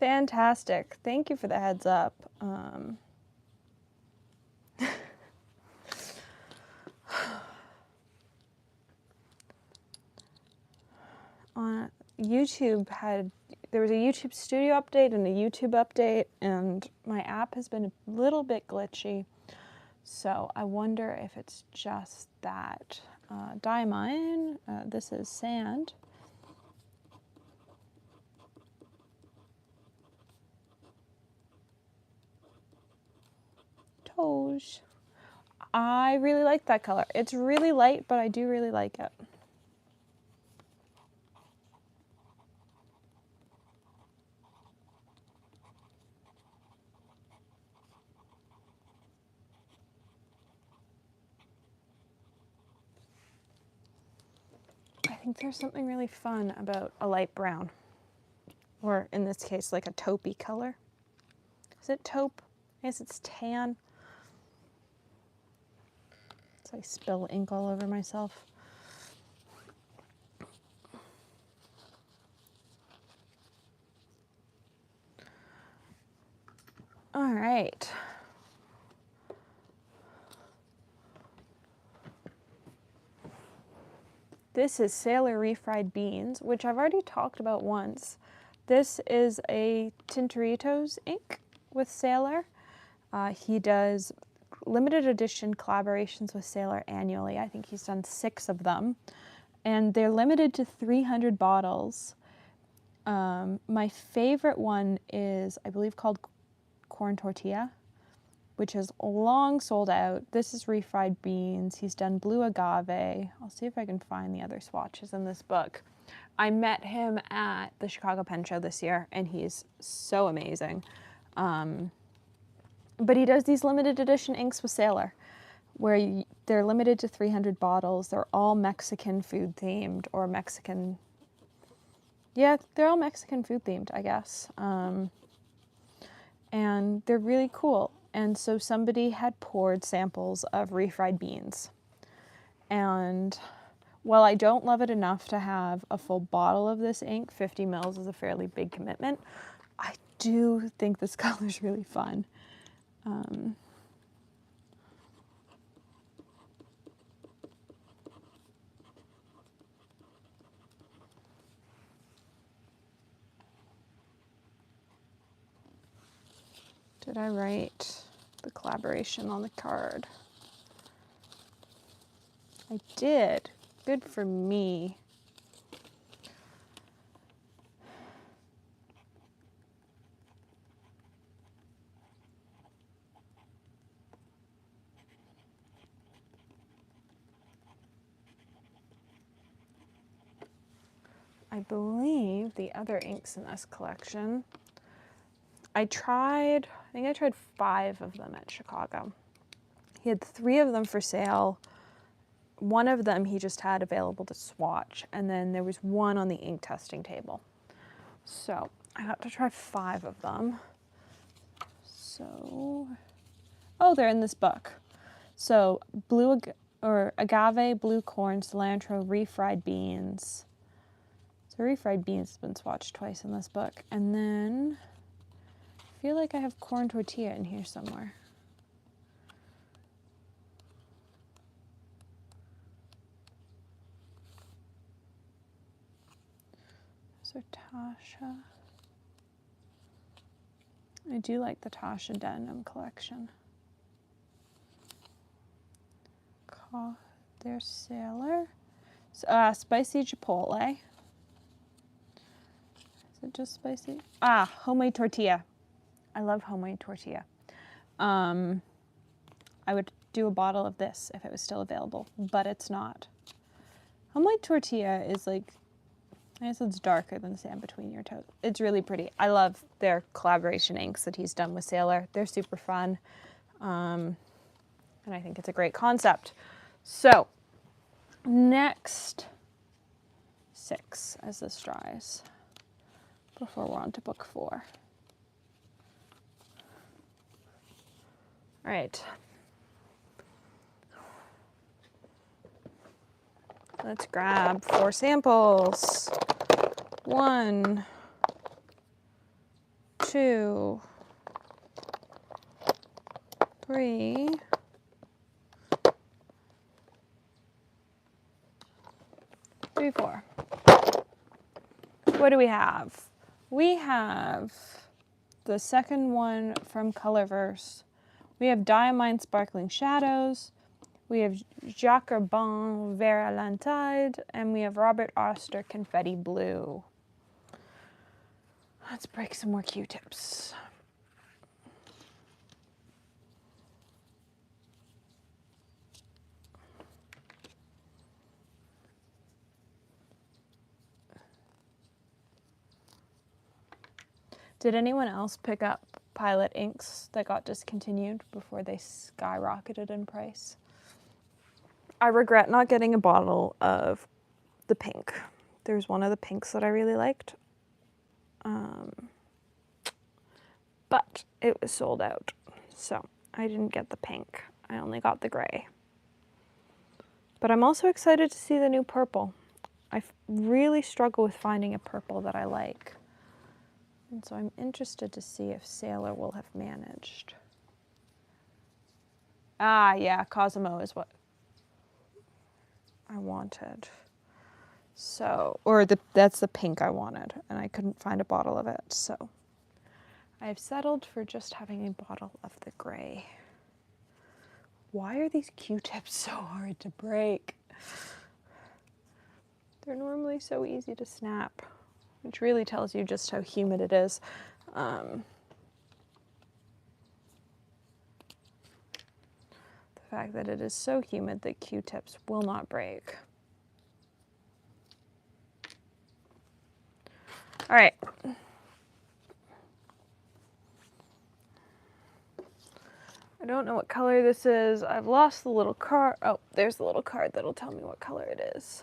Fantastic. Thank you for the heads up. YouTube had there was a YouTube Studio update and a YouTube update, and my app has been a little bit glitchy. So I wonder if it's just that. Diamine, this is sand. Toge. I really like that color. It's really light, but I do really like it. I think there's something really fun about a light brown, or in this case, like a taupey color. Is it taupe? I guess it's tan. So I spill ink all over myself. All right. This is Sailor Refried Beans, which I've already talked about once. This is a Tintoritos ink with Sailor. He does limited edition collaborations with Sailor annually. I think he's done 6 of them. And they're limited to 300 bottles. My favorite one is, I believe, called Corn Tortilla, which is long sold out. This is refried beans. He's done blue agave. I'll see if I can find the other swatches in this book. I met him at the Chicago Pen Show this year, and he's so amazing. But he does these limited edition inks with Sailor, where they're limited to 300 bottles. They're all Mexican food themed, or Mexican, yeah, they're all Mexican food themed, I guess. And they're really cool. And so somebody had poured samples of refried beans. And while I don't love it enough to have a full bottle of this ink, 50 mils is a fairly big commitment, I do think this color is really fun. Did I write the collaboration on the card? I did. Good for me. I believe the other inks in this collection, I think I tried 5 of them at Chicago. He had 3 of them for sale. One of them he just had available to swatch, and then there was one on the ink testing table. So I got to try 5 of them. So, oh, they're in this book. So agave, blue corn, cilantro, refried beans. So refried beans has been swatched twice in this book. And then I feel like I have corn tortilla in here somewhere. So Tasha. I do like the Tasha denim collection. There's Sailor. Spicy Chipotle. Is it just spicy? Homemade tortilla. I love homemade tortilla. I would do a bottle of this if it was still available, but it's not. Homemade tortilla is like, I guess it's darker than sand between your toes. It's really pretty. I love their collaboration inks that he's done with Sailor. They're super fun. And I think it's a great concept. So, next 6 as this dries before we're on to book 4. All right. Let's grab 4 samples. 1, 2, 3, 4. What do we have? We have the second one from Colorverse. We have Diamine Sparkling Shadows. We have Jacques Herbin Veralantide. And we have Robert Oster Confetti Blue. Let's break some more Q-tips. Did anyone else pick up Pilot inks that got discontinued before they skyrocketed in price? I regret not getting a bottle of the pink. There's one of the pinks that I really liked. But it was sold out, so I didn't get the pink. I only got the gray. But I'm also excited to see the new purple. I really struggle with finding a purple that I like. And so I'm interested to see if Sailor will have managed. Ah, yeah, Cosmo is what I wanted. So, or that's the pink I wanted, and I couldn't find a bottle of it, so I've settled for just having a bottle of the gray. Why are these Q-tips so hard to break? They're normally so easy to snap, which really tells you just how humid it is. The fact that it is so humid that Q-tips will not break. All right. I don't know what color this is. I've lost the little card. Oh, there's the little card that'll tell me what color it is.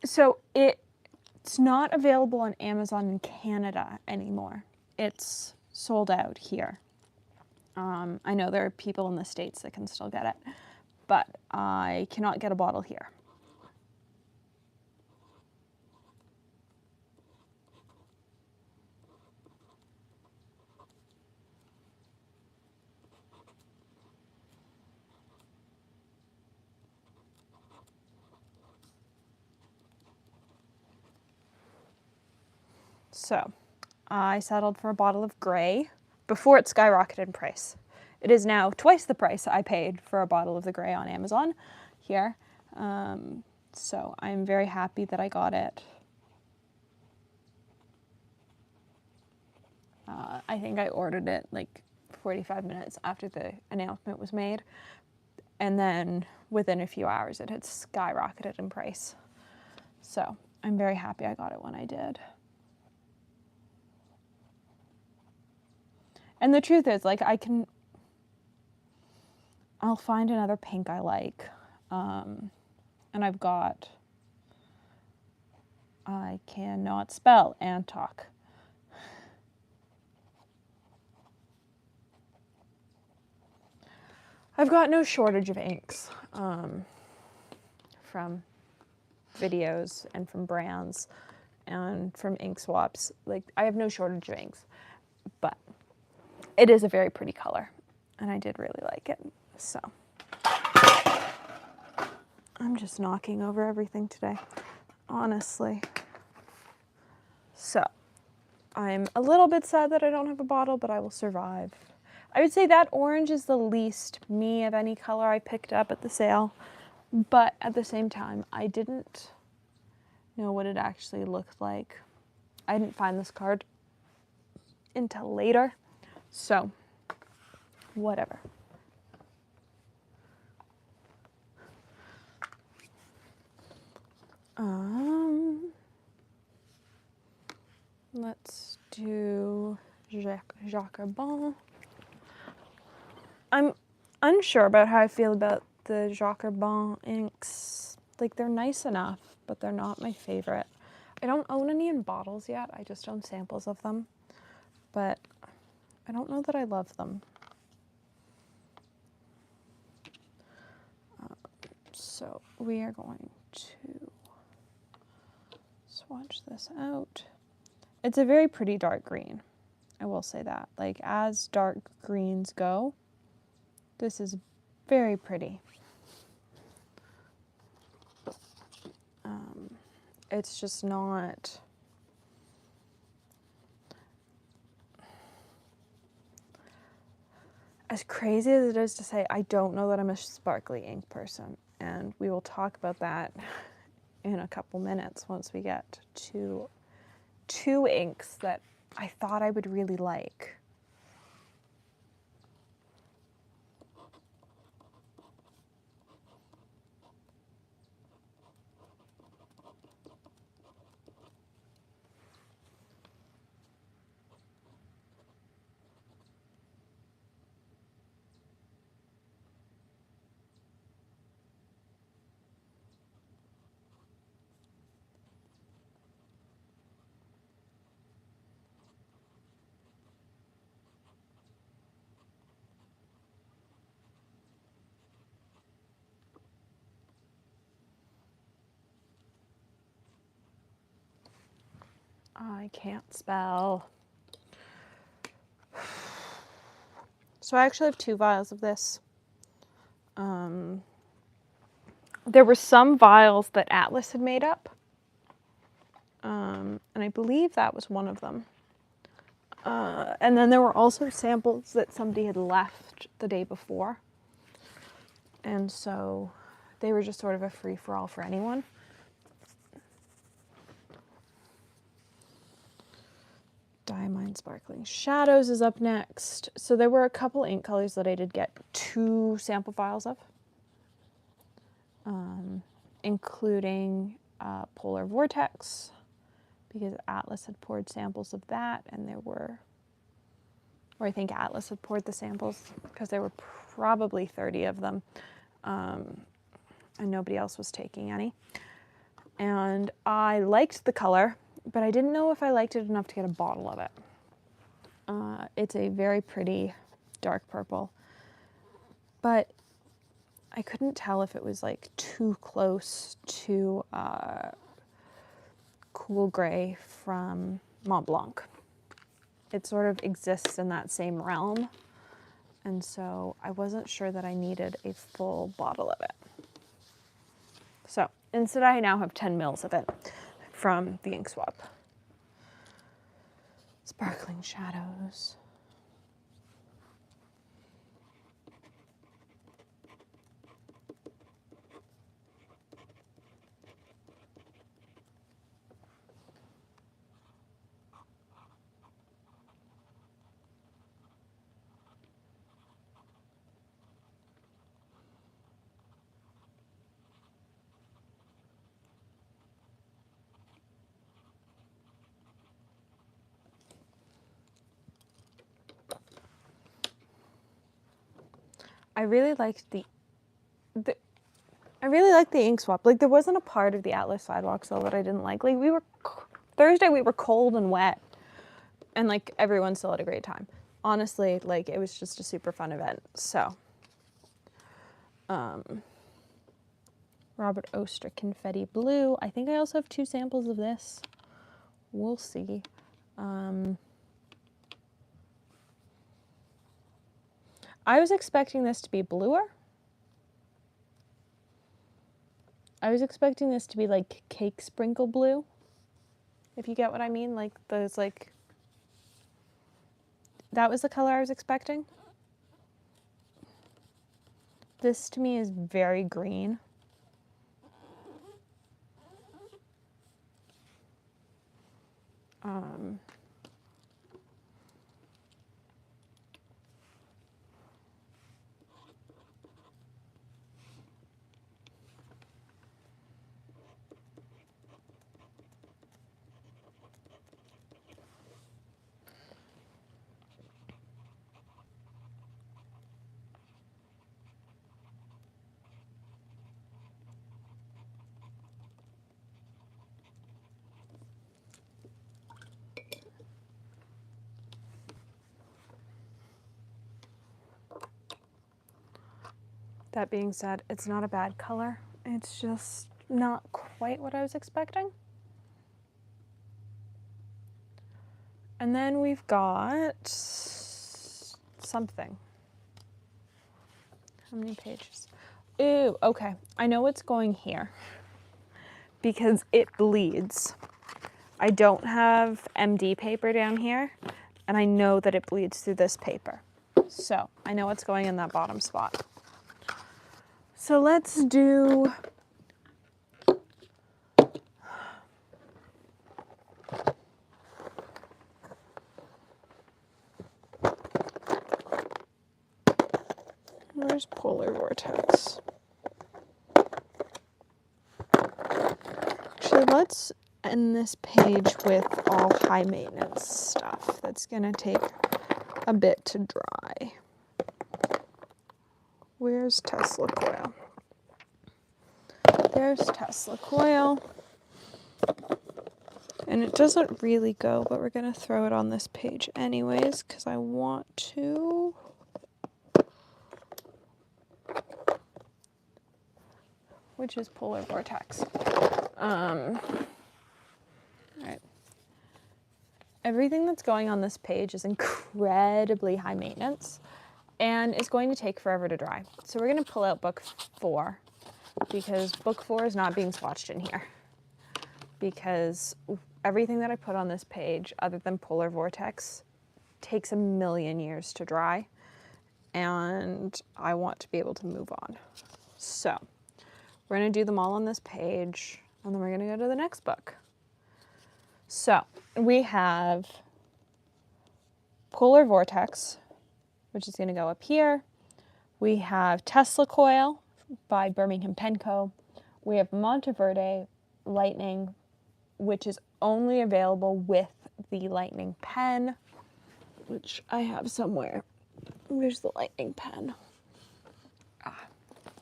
So it's not available on Amazon in Canada anymore. It's sold out here. I know there are people in the States that can still get it, but I cannot get a bottle here. So I settled for a bottle of gray before it skyrocketed in price. It is now twice the price I paid for a bottle of the gray on Amazon here. So I'm very happy that I got it. I think I ordered it like 45 minutes after the announcement was made. And then within a few hours it had skyrocketed in price. So I'm very happy I got it when I did. And the truth is, like, I'll find another pink I like. And I cannot spell Antoc. I've got no shortage of inks from videos and from brands and from ink swaps. Like, I have no shortage of inks, but it is a very pretty color, and I did really like it. So I'm just knocking over everything today, honestly. So I'm a little bit sad that I don't have a bottle, but I will survive. I would say that orange is the least me of any color I picked up at the sale, but at the same time, I didn't know what it actually looked like. I didn't find this card until later, so whatever. Let's do Jacques Herbin. I'm unsure about how I feel about the Jacques Herbin inks. like they're nice enough, but they're not my favorite. I don't own any in bottles yet. I just own samples of them, but I don't know that I love them. So we are going to swatch this out. It's a very pretty dark green. I will say that. Like, as dark greens go, this is very pretty. It's just not... As crazy as it is to say, I don't know that I'm a sparkly ink person. And we will talk about that in a couple minutes once we get to two inks that I thought I would really like. I can't spell. So I actually have 2 vials of this. There were some vials that Atlas had made up, and I believe that was one of them. And then there were also samples that somebody had left the day before, and so they were just sort of a free-for-all for anyone. Diamine Sparkling Shadows is up next. So there were a couple ink colors that I did get 2 sample vials of, including Polar Vortex, because Atlas had poured samples of that, and there were, or I think Atlas had poured the samples, because there were probably 30 of them, and nobody else was taking any. And I liked the color, but I didn't know if I liked it enough to get a bottle of it. It's a very pretty dark purple, but I couldn't tell if it was like too close to Cool Gray from Mont Blanc. It sort of exists in that same realm, and so I wasn't sure that I needed a full bottle of it. So instead I now have 10 mils of it from the ink swap. Sparkling Shadows. I really liked the ink swap. Like, there wasn't a part of the Atlas Sidewalk Sale that I didn't like. Like, Thursday we were cold and wet, and like everyone still had a great time. Honestly, like, it was just a super fun event. So, Robert Oster Confetti Blue. I think I also have 2 samples of this. We'll see. I was expecting this to be bluer. I was expecting this to be like cake sprinkle blue, if you get what I mean. Like those, like, that was the color I was expecting. This to me is very green. That being said, it's not a bad color. It's just not quite what I was expecting. And then we've got something. How many pages? Ooh, okay. I know what's going here because it bleeds. I don't have MD paper down here, and I know that it bleeds through this paper. So I know what's going in that bottom spot. So let's do where's Polar Vortex? Actually, let's end this page with all high maintenance stuff. That's gonna take a bit to dry. Where's Tesla coil? There's Tesla coil. And it doesn't really go, but we're gonna throw it on this page anyways, because I want to. Which is Polar Vortex. All right. Everything that's going on this page is incredibly high maintenance and is going to take forever to dry. So we're going to pull out book 4 because book 4 is not being swatched in here because everything that I put on this page other than Polar Vortex takes a million years to dry and I want to be able to move on. So we're going to do them all on this page and then we're going to go to the next book. So we have Polar Vortex, which is going to go up here. We have Tesla Coil by Birmingham Pen Co. We have Monteverde Lightning, which is only available with the Lightning pen, which I have somewhere. Where's the Lightning pen?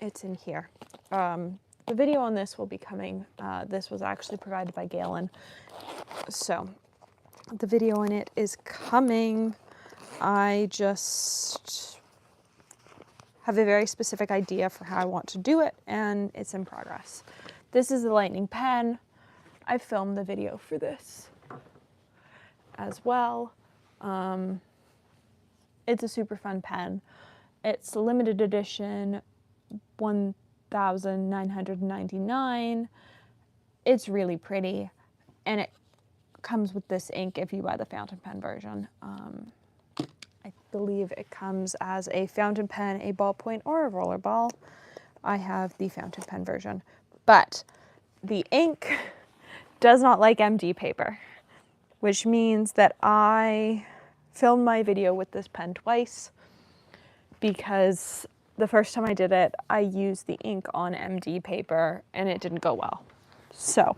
It's in here. The video on this will be coming. This was actually provided by Galen. So the video on it is coming. I just have a very specific idea for how I want to do it, and it's in progress. This is the Lightning pen. I filmed the video for this as well. It's a super fun pen. It's a limited edition, 1,999. It's really pretty, and it comes with this ink if you buy the fountain pen version. I believe it comes as a fountain pen, a ballpoint, or a roller ball. I have the fountain pen version, but the ink does not like MD paper, which means that I filmed my video with this pen twice because the first time I did it, I used the ink on MD paper and it didn't go well. So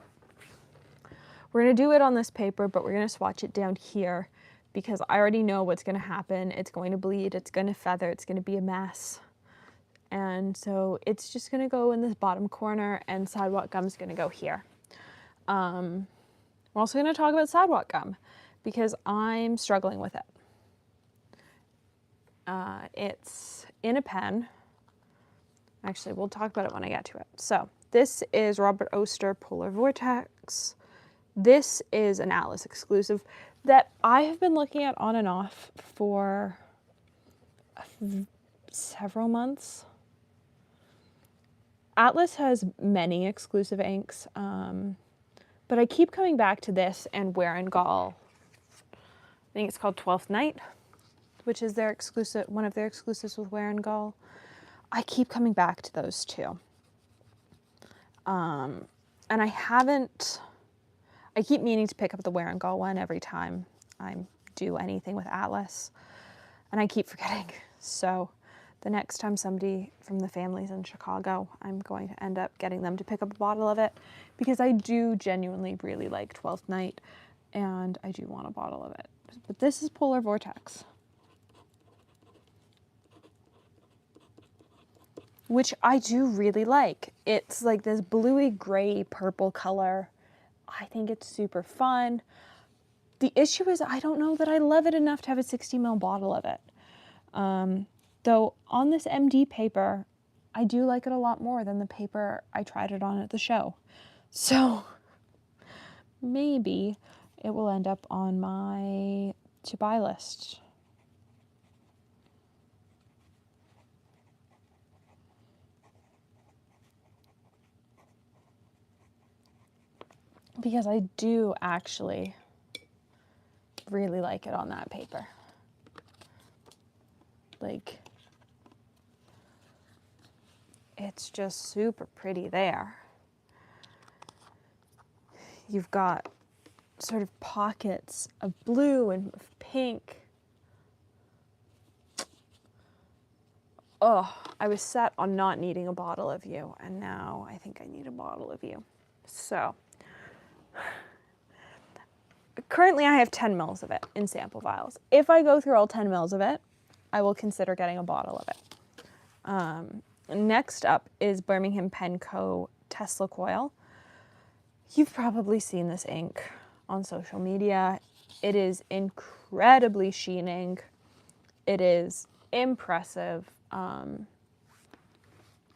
we're gonna do it on this paper, but we're gonna swatch it down here because I already know what's gonna happen. It's going to bleed, it's gonna feather, it's gonna be a mess. And so it's just gonna go in this bottom corner and sidewalk gum's gonna go here. We're also gonna talk about sidewalk gum because I'm struggling with it. It's in a pen. Actually, we'll talk about it when I get to it. So this is Robert Oster Polar Vortex. This is an Atlas exclusive that I have been looking at on and off for several months. Atlas has many exclusive inks, but I keep coming back to this and Wear and Gall. I think it's called 12th Night, which is their exclusive, one of their exclusives with Wear and Gall. I keep coming back to those two. And I keep meaning to pick up the Wear and Gall one every time I do anything with Atlas, and I keep forgetting. So the next time somebody from the family's in Chicago, I'm going to end up getting them to pick up a bottle of it because I do genuinely really like 12th Night and I do want a bottle of it. But this is Polar Vortex, which I do really like. It's like this bluey gray purple color. I think it's super fun. The issue is I don't know that I love it enough to have a 60 ml bottle of it. Though on this MD paper, I do like it a lot more than the paper I tried it on at the show. So maybe it will end up on my to buy list. Because I do actually really like it on that paper. Like, it's just super pretty there. You've got sort of pockets of blue and of pink. Oh, I was set on not needing a bottle of you, and now I think I need a bottle of you. So, currently I have 10 mils of it in sample vials. If I go through all 10 mils of it, I will consider getting a bottle of it. Next up is Birmingham Pen Co. Tesla Coil. You've probably seen this ink on social media. It is incredibly sheening. It is impressive.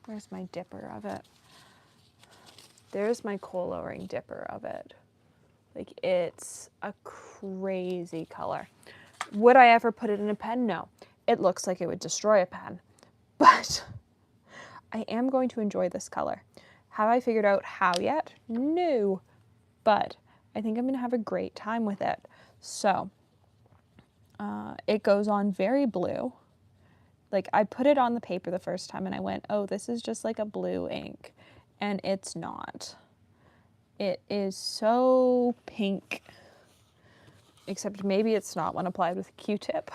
Where's my dipper of it? There's my coal O-ring dipper of it. Like, it's a crazy color. Would I ever put it in a pen? No. It looks like it would destroy a pen. But I am going to enjoy this color. Have I figured out how yet? No. But I think I'm going to have a great time with it. So, it goes on very blue. Like, I put it on the paper the first time and I went, oh, this is just like a blue ink. And it's not. It is so pink. Except maybe it's not when applied with a Q-tip.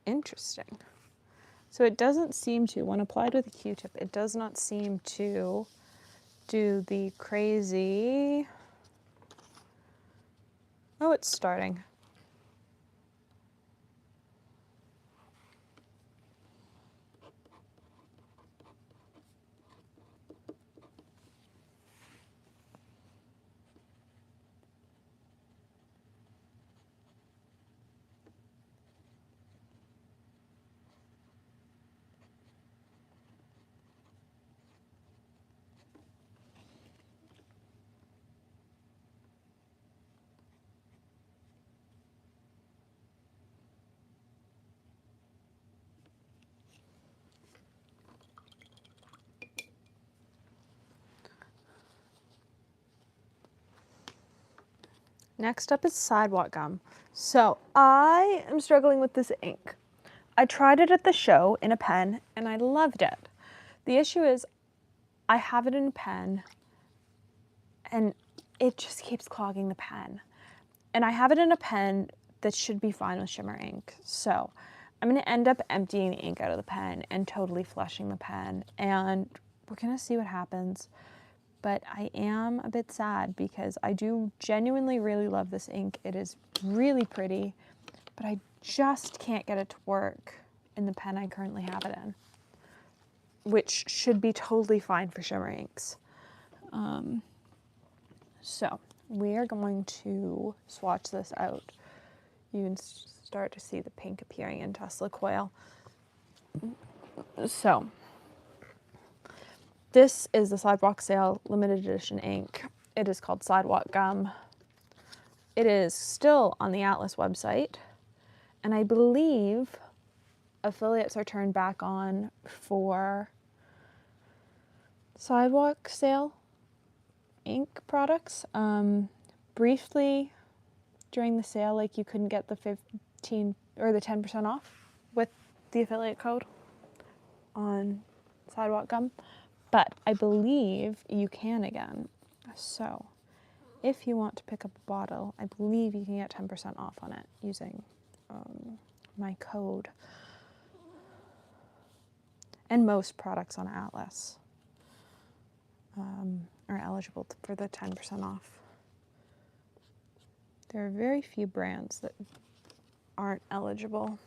Interesting. So it doesn't seem to, when applied with a Q-tip, it does not seem to do the crazy... Oh, it's starting. Next up is Sidewalk Gum. So I am struggling with this ink. I tried it at the show in a pen and I loved it. The issue is I have it in a pen and it just keeps clogging the pen. And I have it in a pen that should be fine with shimmer ink. So I'm going to end up emptying the ink out of the pen and totally flushing the pen. And we're going to see what happens. But I am a bit sad because I do genuinely really love this ink. It is really pretty, but I just can't get it to work in the pen I currently have it in, which should be totally fine for shimmer inks. So we are going to swatch this out. You can start to see the pink appearing in Tesla Coil. So this is the Sidewalk Sale limited edition ink. It is called Sidewalk Gum. It is still on the Atlas website, and I believe affiliates are turned back on for Sidewalk Sale ink products. Briefly during the sale, like, you couldn't get the 15 or the 10% off with the affiliate code on Sidewalk Gum, but I believe you can again. So if you want to pick up a bottle, I believe you can get 10% off on it using my code. And most products on Atlas are eligible for the 10% off. There are very few brands that aren't eligible.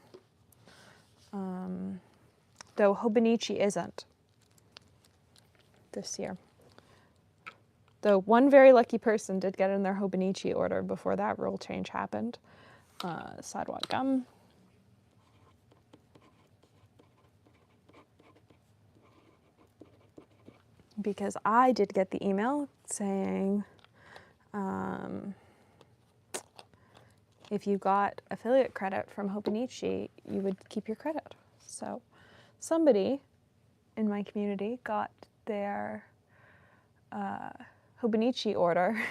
though Hobonichi isn't this year. Though one very lucky person did get in their Hobonichi order before that rule change happened. Sidewalk gum. Because I did get the email saying if you got affiliate credit from Hobonichi, you would keep your credit. So somebody in my community got their Hobonichi order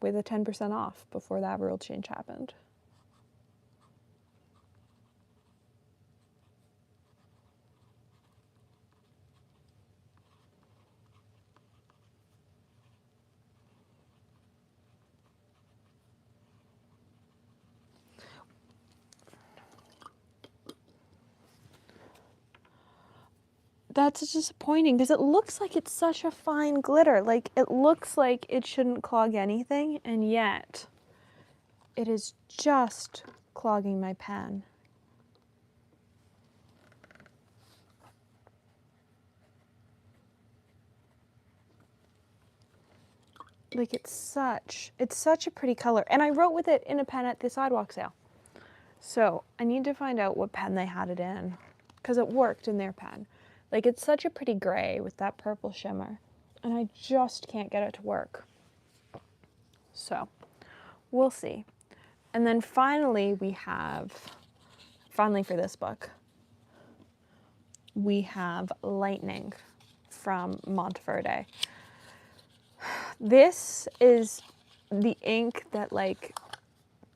with a 10% off before that rule change happened. That's disappointing because it looks like it's such a fine glitter. Like, it looks like it shouldn't clog anything, and yet it is just clogging my pen. Like, it's such a pretty color. And I wrote with it in a pen at the sidewalk sale. So I need to find out what pen they had it in, because it worked in their pen. Like, it's such a pretty gray with that purple shimmer, and I just can't get it to work. So we'll see. And then finally finally for this book, we have Lightning from Monteverde. This is the ink that, like,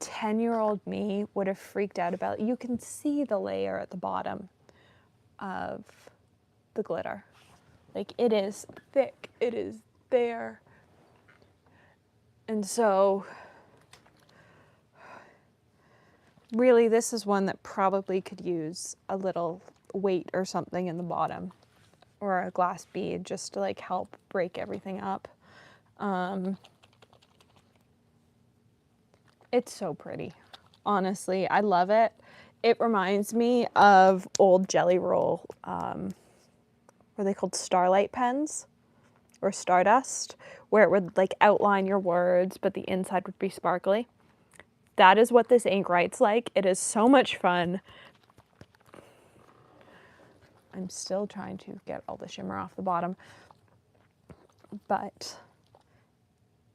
10-year-old me would have freaked out about. You can see the layer at the bottom of the glitter. Like, it is thick, it is there. And so really this is one that probably could use a little weight or something in the bottom, or a glass bead, just to, like, help break everything up. It's so pretty. Honestly, I love it. It reminds me of old Jelly Roll, were they called Starlight pens or Stardust, where it would, like, outline your words, but the inside would be sparkly. That is what this ink writes like. It is so much fun. I'm still trying to get all the shimmer off the bottom, but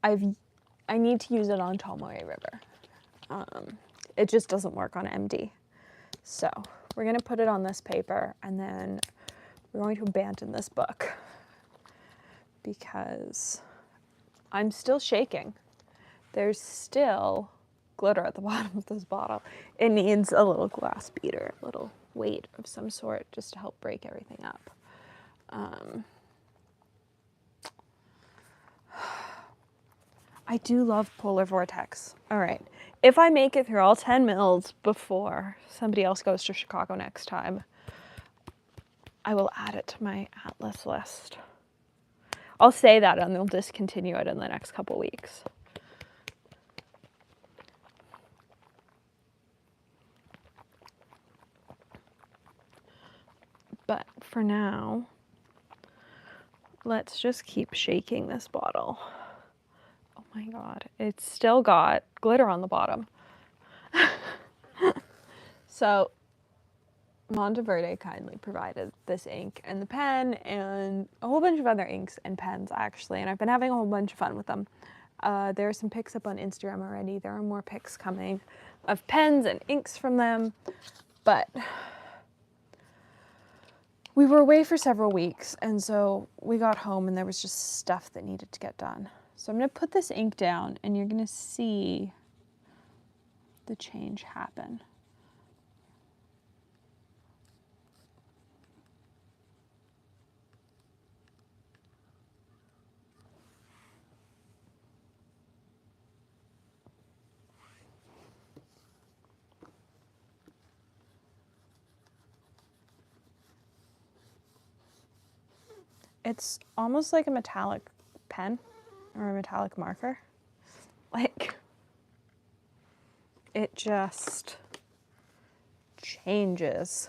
I need to use it on Tomoe River. It just doesn't work on MD. So we're gonna put it on this paper, and then we're going to abandon this book because I'm still shaking. There's still glitter at the bottom of this bottle. It needs a little glass beater, a little weight of some sort, just to help break everything up. I do love Polar Vortex. All right, if I make it through all 10 mils before somebody else goes to Chicago next time, I will add it to my Atlas list. I'll say that, and they'll discontinue it in the next couple weeks. But for now, let's just keep shaking this bottle. Oh my God, it's still got glitter on the bottom. So Monteverde kindly provided this ink and the pen and a whole bunch of other inks and pens, actually, and I've been having a whole bunch of fun with them. There are some pics up on Instagram already. There are more pics coming of pens and inks from them, but we were away for several weeks, and so we got home and there was just stuff that needed to get done. So I'm gonna put this ink down and you're gonna see the change happen. It's almost like a metallic pen or a metallic marker. Like, it just changes. changes.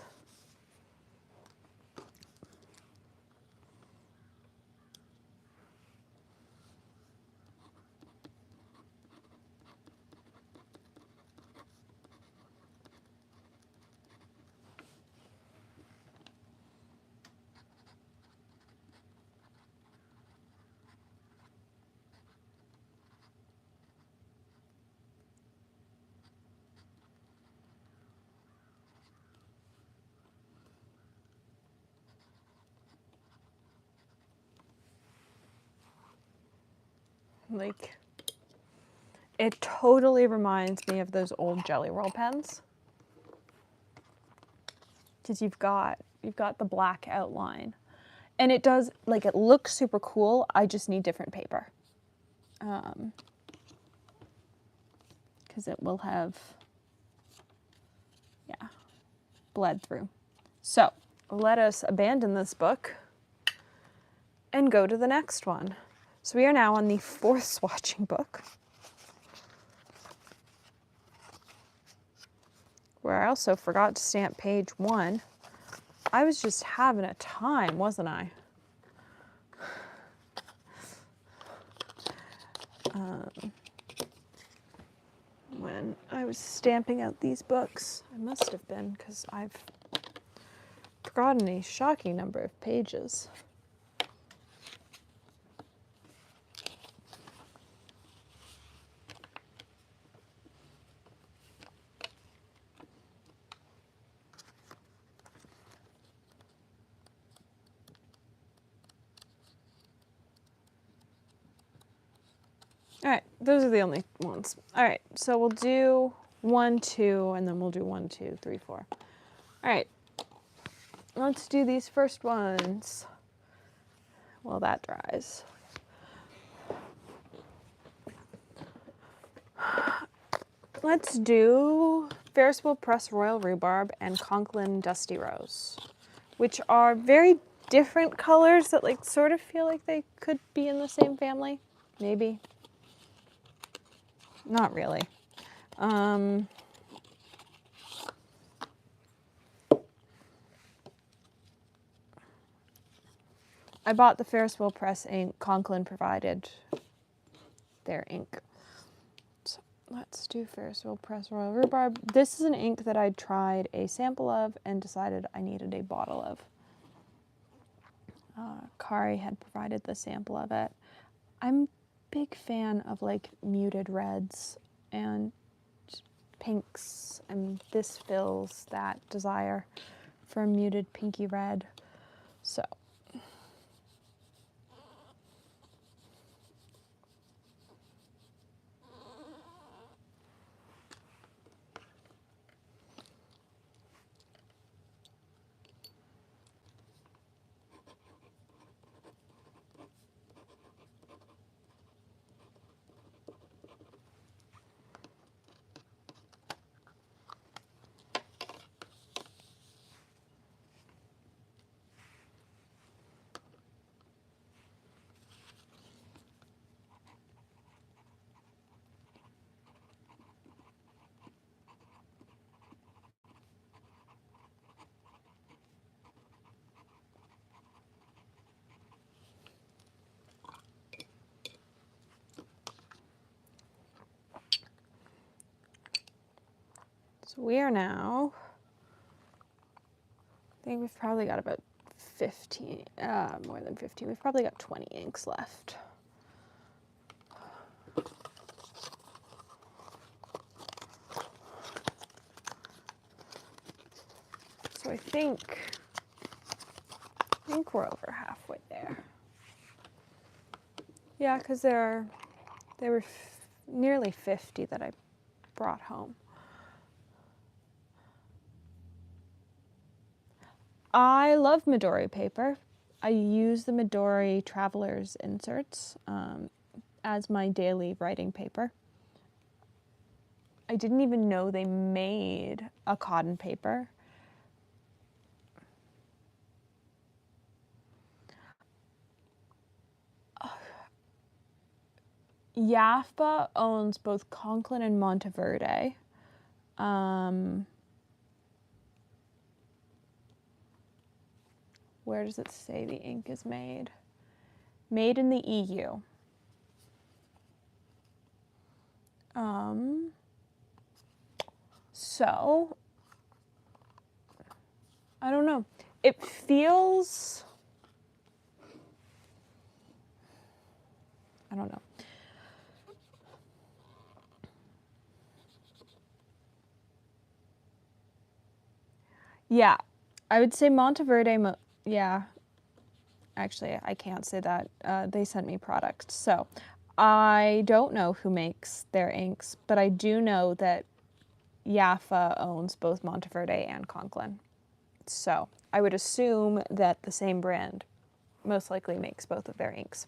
Like, it totally reminds me of those old Jelly Roll pens. Because you've got the black outline. And it does, like, it looks super cool. I just need different paper. Because it will have, yeah, bled through. So, let us abandon this book and go to the next one. So we are now on the 4th swatching book, where I also forgot to stamp page 1. I was just having a time, wasn't I? When I was stamping out these books, I must have been, because I've forgotten a shocking number of pages. All right, those are the only ones. All right, so we'll do 1, 2, and then we'll do 1, 2, 3, 4. All right, let's do these first ones while that dries. Let's do Ferris Wheel Press Royal Rhubarb and Conklin Dusty Rose, which are very different colors that like sort of feel like they could be in the same family, maybe. Not really. I bought the Ferris Wheel Press ink. Conklin provided their ink. So let's do Ferris Wheel Press Royal Rhubarb. This is an ink that I tried a sample of and decided I needed a bottle of. Kari had provided the sample of it. I'm a big fan of like muted reds and pinks, and this fills that desire for a muted pinky red. So we are now, I think we've probably got about 15, more than 15. We've probably got 20 inks left. So I think we're over halfway there. Yeah, because there were nearly 50 that I brought home. I love Midori paper. I use the Midori Traveler's inserts as my daily writing paper. I didn't even know they made a cotton paper. Yafba owns both Conklin and Monteverde. Where does it say the ink is made? Made in the EU. So, I don't know. It feels, I don't know. Yeah, I would say Monteverde, yeah. Actually, I can't say that. They sent me products. So I don't know who makes their inks, but I do know that Jaffa owns both Monteverde and Conklin. So I would assume that the same brand most likely makes both of their inks.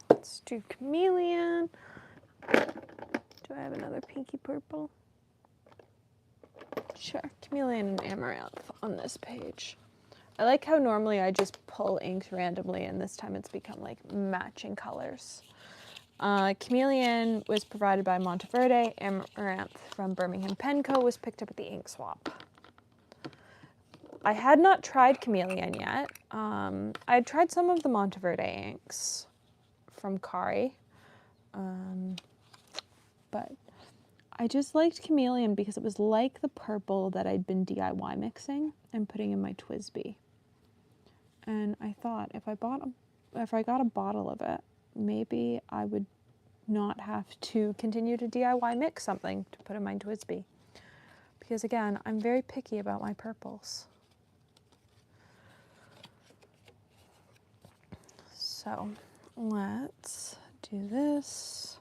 Let's do Chameleon. Do I have another pinky purple? Sure, Chameleon and Amaranth on this page. I like how normally I just pull inks randomly, and this time it's become like matching colors. Chameleon was provided by Monteverde. Amaranth from Birmingham Pen Co. was picked up at the ink swap. I had not tried Chameleon yet. I had tried some of the Monteverde inks from Kari, but I just liked Chameleon because it was like the purple that I'd been DIY mixing and putting in my TWSBI. And I thought if I got a bottle of it, maybe I would not have to continue to DIY mix something to put in my TWSBI. Because again, I'm very picky about my purples. So let's do this.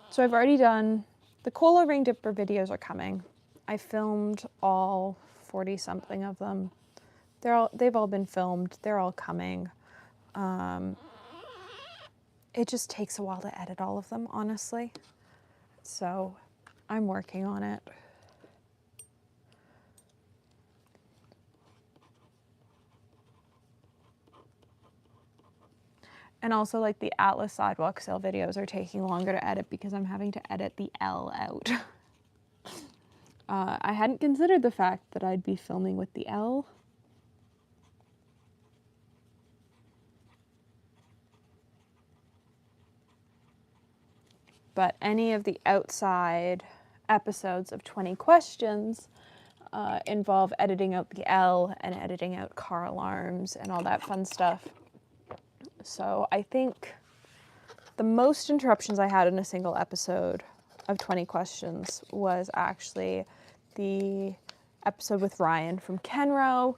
So I've already done, the Cola Ring Dipper videos are coming. I filmed all 40 something of them. They've all been filmed. They're all coming. It just takes a while to edit all of them, honestly. So I'm working on it. And also, like, the Atlas Sidewalk Sale videos are taking longer to edit because I'm having to edit the L out. I hadn't considered the fact that I'd be filming with the L. But any of the outside episodes of 20 Questions involve editing out the L and editing out car alarms and all that fun stuff. So I think the most interruptions I had in a single episode of 20 Questions was actually the episode with Ryan from Kenro,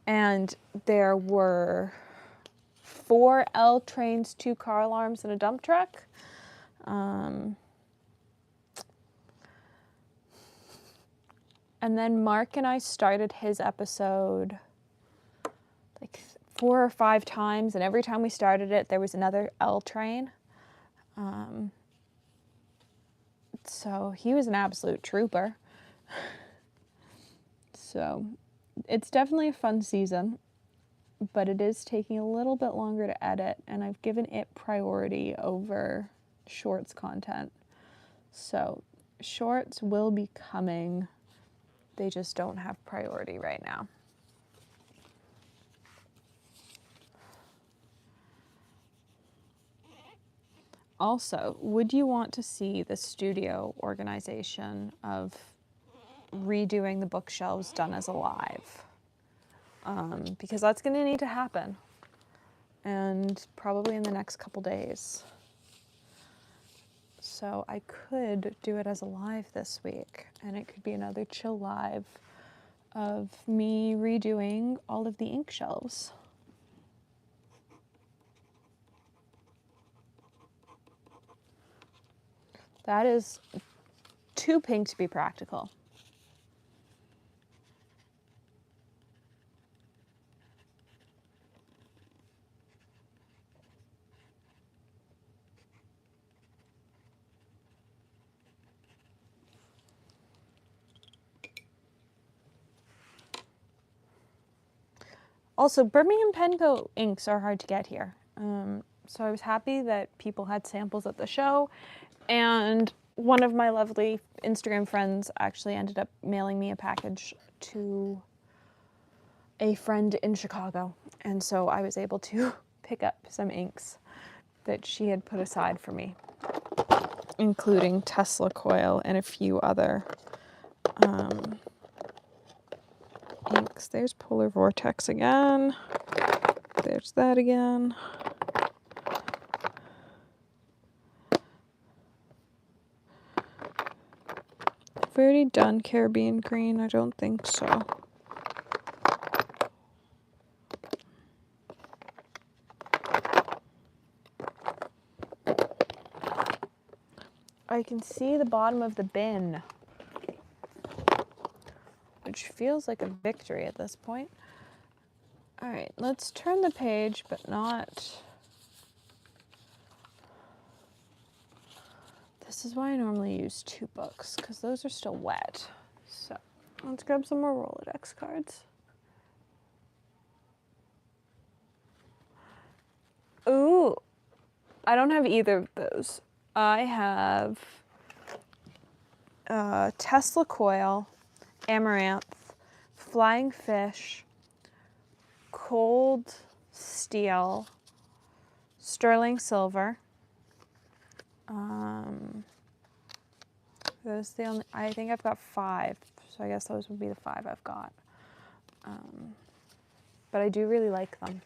and there were 4 L trains, 2 car alarms, and a dump truck. And then Mark and I started his episode like 4 or 5 times, and every time we started it, there was another L train. So he was an absolute trooper. So it's definitely a fun season, but it is taking a little bit longer to edit, and I've given it priority over shorts content. So shorts will be coming. They just don't have priority right now. Also, would you want to see the studio organization of redoing the bookshelves done as a live? Because that's going to need to happen, and probably in the next couple days. So I could do it as a live this week, and it could be another chill live of me redoing all of the ink shelves. That is too pink to be practical. Also, Birmingham Pen Co. inks are hard to get here. So I was happy that people had samples at the show, and one of my lovely Instagram friends actually ended up mailing me a package to a friend in Chicago. And so I was able to pick up some inks that she had put aside for me, including Tesla Coil and a few other inks. There's Polar Vortex again. There's that again. Have we already done Caribbean Green? I don't think so. I can see the bottom of the bin, which feels like a victory at this point. All right, let's turn the page, but not... This is why I normally use 2 books, because those are still wet. So let's grab some more Rolodex cards. Ooh, I don't have either of those. I have Tesla Coil, Amaranth, Flying Fish, Cold Steel, Sterling Silver. Those the only. I think I've got 5, so I guess those would be the 5 I've got. But I do really like them.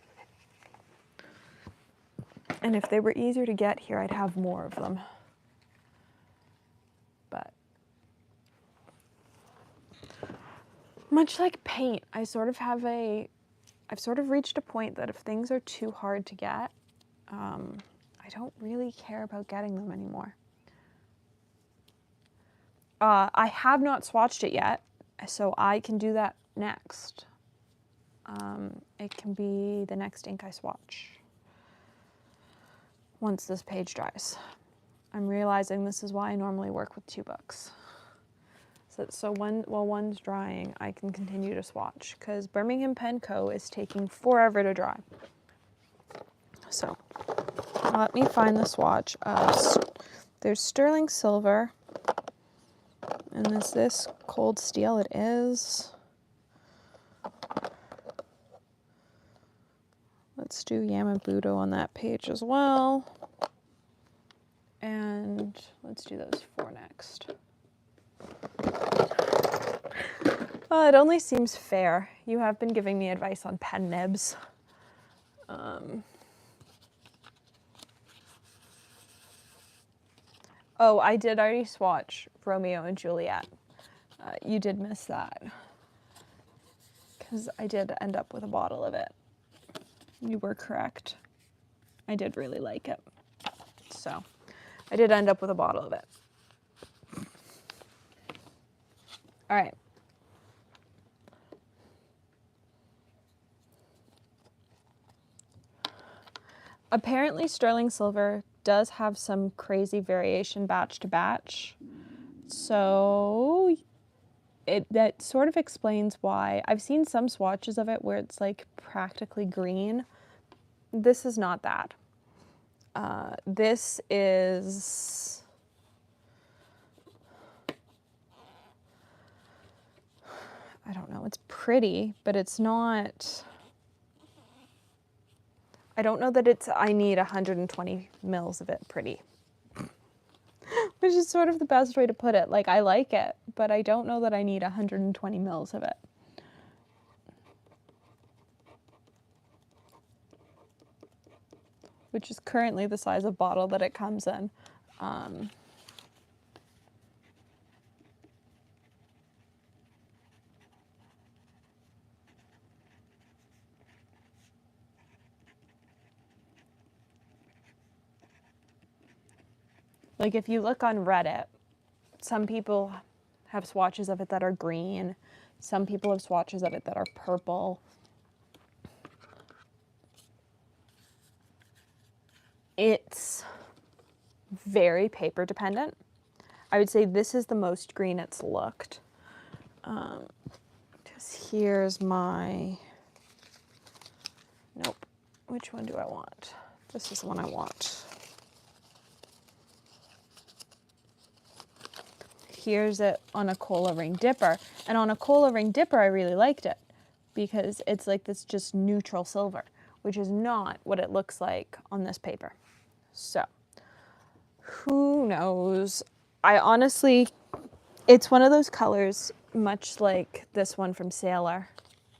And if they were easier to get here, I'd have more of them. But much like paint, I've sort of reached a point that if things are too hard to get, I don't really care about getting them anymore. I have not swatched it yet, so I can do that next. It can be the next ink I swatch once this page dries. I'm realizing this is why I normally work with 2 books. So while one's drying, I can continue to swatch, because Birmingham Pen Co. is taking forever to dry. So let me find the swatch. There's Sterling Silver, and is this Cold Steel? It is. Let's do Yamabuto on that page as well. And let's do those 4 next. It only seems fair. You have been giving me advice on pen nibs. Oh, I did already swatch Romeo and Juliet. You did miss that, because I did end up with a bottle of it. You were correct. I did really like it. So I did end up with a bottle of it. All right. Apparently Sterling Silver does have some crazy variation batch to batch. So that sort of explains why I've seen some swatches of it where it's like practically green. This is not that. This is, I don't know, it's pretty, but it's not, I don't know that it's, I need 120 mils of it pretty. Which is sort of the best way to put it. Like, I like it, but I don't know that I need 120 mils of it. Which is currently the size of bottle that it comes in. Like if you look on Reddit, some people have swatches of it that are green. Some people have swatches of it that are purple. It's very paper dependent. I would say this is the most green it's looked. Just here's my, nope. Which one do I want? This is the one I want. Here's it on a cola ring dipper. And on a cola ring dipper, I really liked it because it's like this just neutral silver, which is not what it looks like on this paper. So, who knows? I honestly, it's one of those colors, much like this one from Sailor,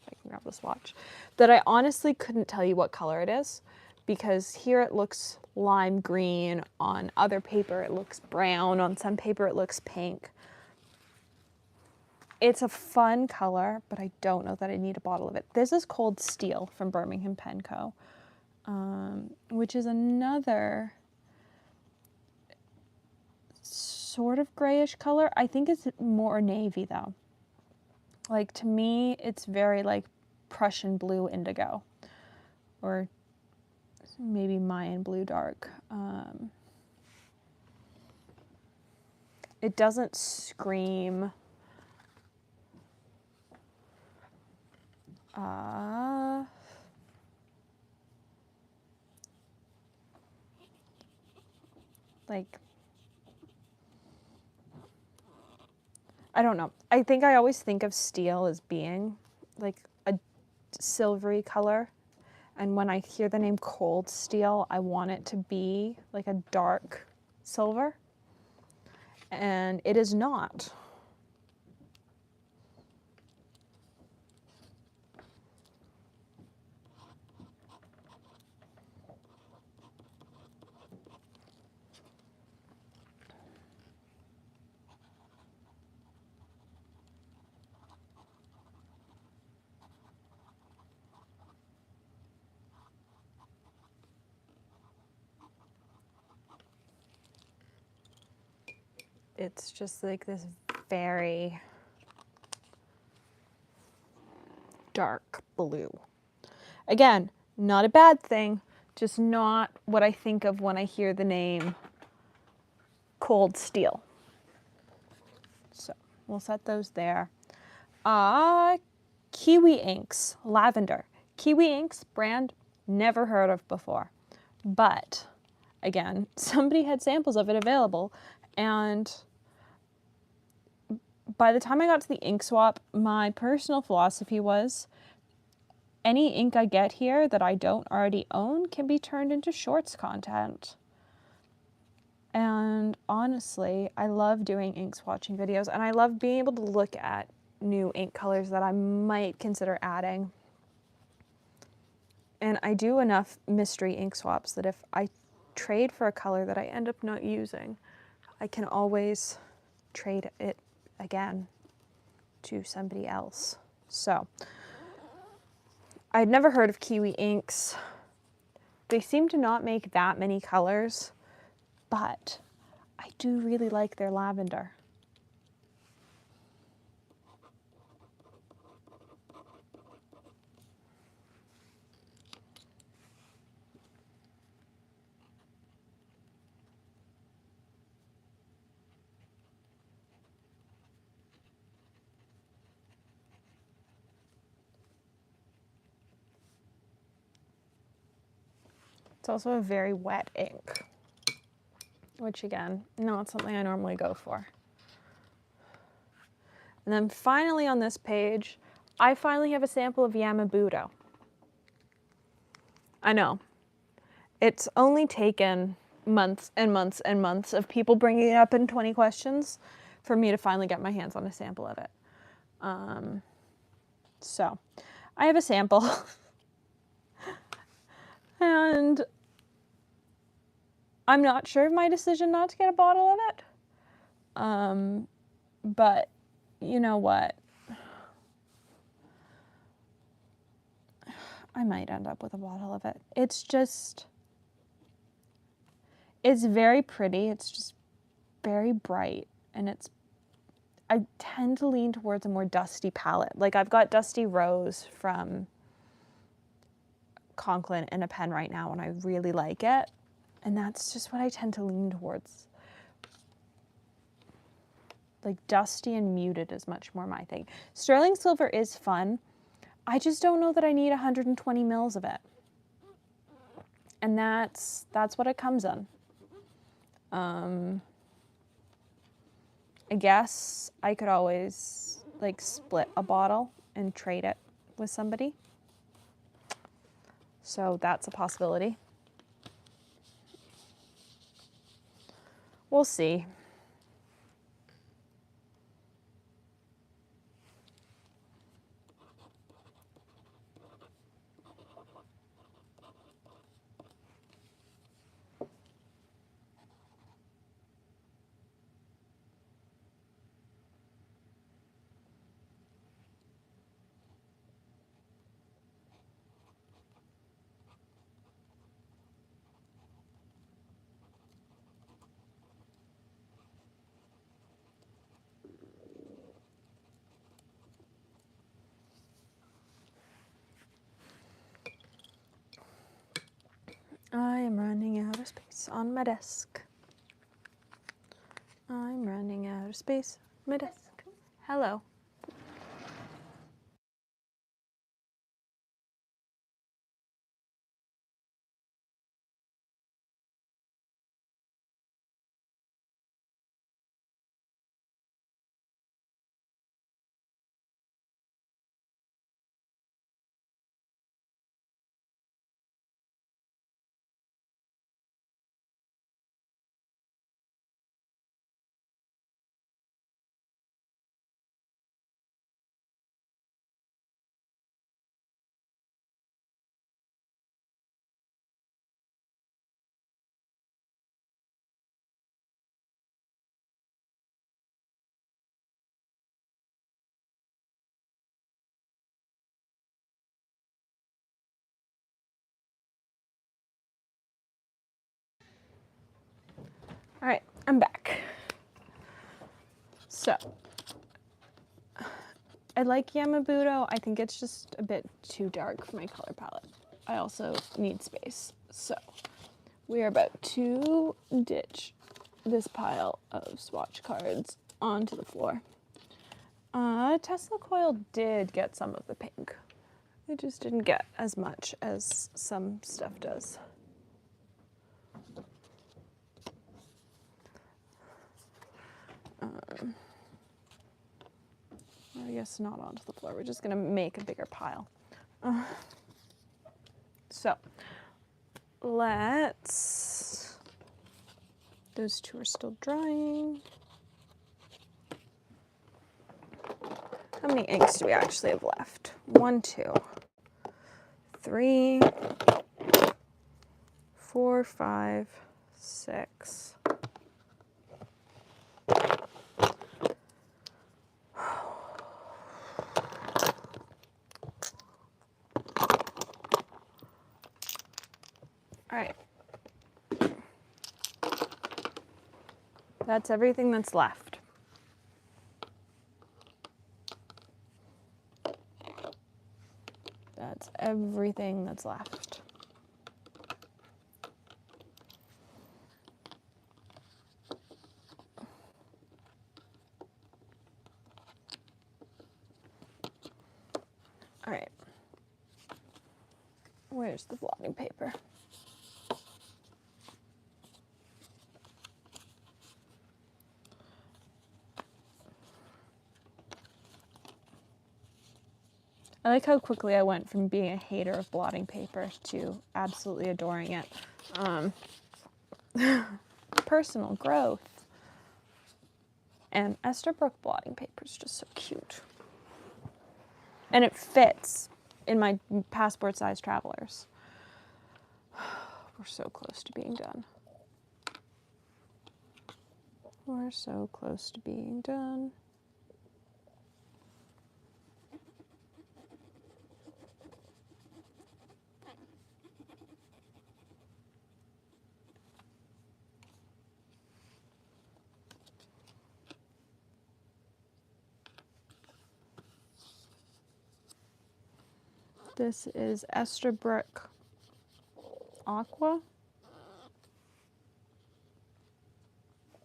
if I can grab the swatch, that I honestly couldn't tell you what color it is because here it looks lime green, on other paper it looks brown, on some paper it looks pink. It's a fun color, but I don't know that I need a bottle of it. This is Cold Steel from Birmingham Pen Co., which is another sort of grayish color. I think it's more navy though. Like to me, it's very like Prussian blue indigo, or maybe Mayan blue dark. It doesn't scream like, I don't know. I think I always think of steel as being like a silvery color. And when I hear the name Cold Steel, I want it to be like a dark silver. And it is not. It's just like this very dark blue. Again, not a bad thing, just not what I think of when I hear the name Cold Steel. So we'll set those there. Kiwi Inks, lavender. Kiwi Inks brand, never heard of before. But again, somebody had samples of it available, and by the time I got to the ink swap, my personal philosophy was any ink I get here that I don't already own can be turned into shorts content. And honestly, I love doing ink swatching videos, and I love being able to look at new ink colors that I might consider adding. And I do enough mystery ink swaps that if I trade for a color that I end up not using, I can always trade it again to somebody else. So I'd never heard of Kiwi Inks. They seem to not make that many colors, but I do really like their lavender. It's also a very wet ink, which again, not something I normally go for. And then finally on this page, I finally have a sample of Yamabudo. I know, it's only taken months and months and months of people bringing it up in 20 questions for me to finally get my hands on a sample of it. So I have a sample and I'm not sure of my decision not to get a bottle of it. But you know what? I might end up with a bottle of it. It's just, it's very pretty. It's just very bright, and I tend to lean towards a more dusty palette. Like I've got Dusty Rose from Conklin in a pen right now, and I really like it. And that's just what I tend to lean towards. Like dusty and muted is much more my thing. Sterling silver is fun. I just don't know that I need 120 mils of it. And that's what it comes in. I guess I could always like split a bottle and trade it with somebody. So that's a possibility. We'll see. I am running out of space on my desk. I'm running out of space on my desk. Hello. All right, I'm back. So, I like Yamabudo. I think it's just a bit too dark for my color palette. I also need space. So, we are about to ditch this pile of swatch cards onto the floor. Tesla Coil did get some of the pink. It just didn't get as much as some stuff does. I guess not onto the floor. We're just gonna make a bigger pile. So let's, those two are still drying. How many inks do we actually have left? 1, 2, 3, 4, 5, 6. All right. That's everything that's left. That's everything that's left. All right. Where's the blotting paper? I like how quickly I went from being a hater of blotting paper to absolutely adoring it. Personal growth. And Esterbrook blotting paper is just so cute. And it fits in my passport size travelers. We're so close to being done. We're so close to being done. This is Estabrook Aqua.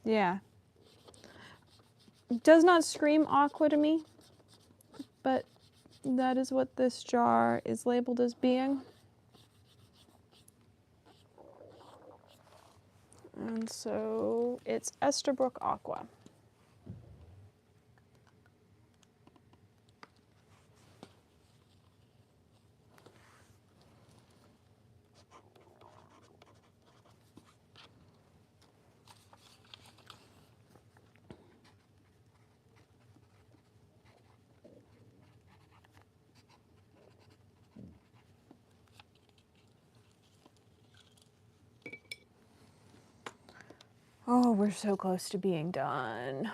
Yeah. Does not scream aqua to me, but that is what this jar is labeled as being. And so it's Estabrook Aqua. Oh, we're so close to being done.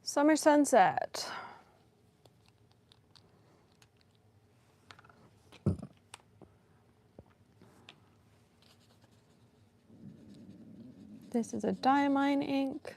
Summer Sunset. This is a diamine ink.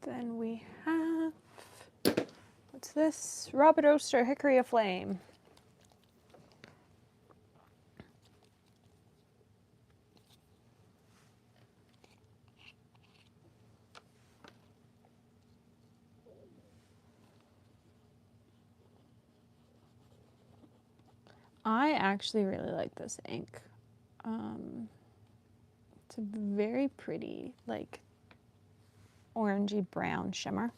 Then we have, what's this? Robert Oster Hickory Aflame. I actually really like this ink. It's a very pretty, like, orangey brown shimmer.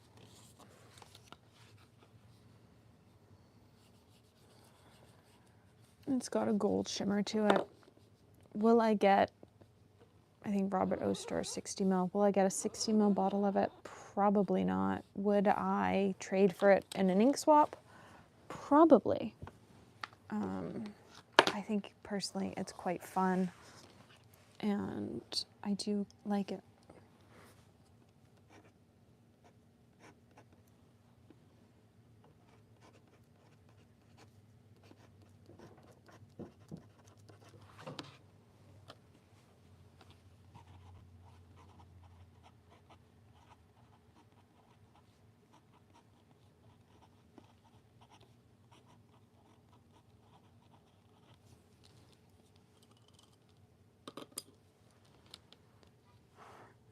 It's got a gold shimmer to it. Will I get, I think Robert Oster 60 ml. Will I get a 60 ml bottle of it? Probably not. Would I trade for it in an ink swap? Probably. I think personally it's quite fun and I do like it.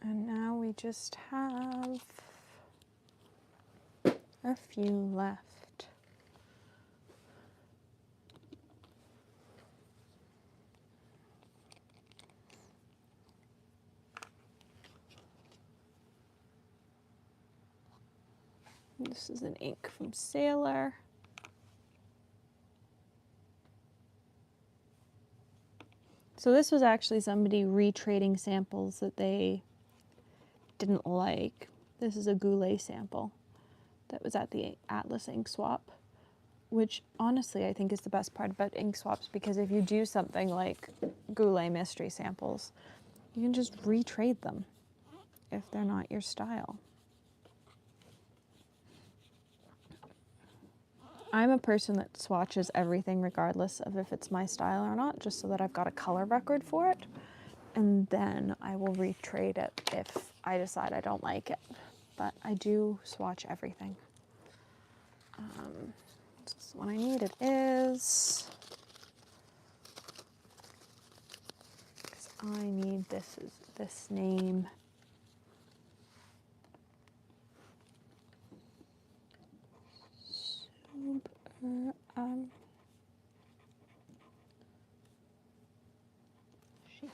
And now we just have a few left. This is an ink from Sailor. So this was actually somebody retrading samples that they didn't like. This is a Goulet sample that was at the Atlas ink swap, which honestly I think is the best part about ink swaps, because if you do something like Goulet mystery samples, you can just retrade them if they're not your style. I'm a person that swatches everything regardless of if it's my style or not, just so that I've got a color record for it. And then I will retrade it if I decide I don't like it. But I do swatch everything. What I need it is, because I need this name. Super, she.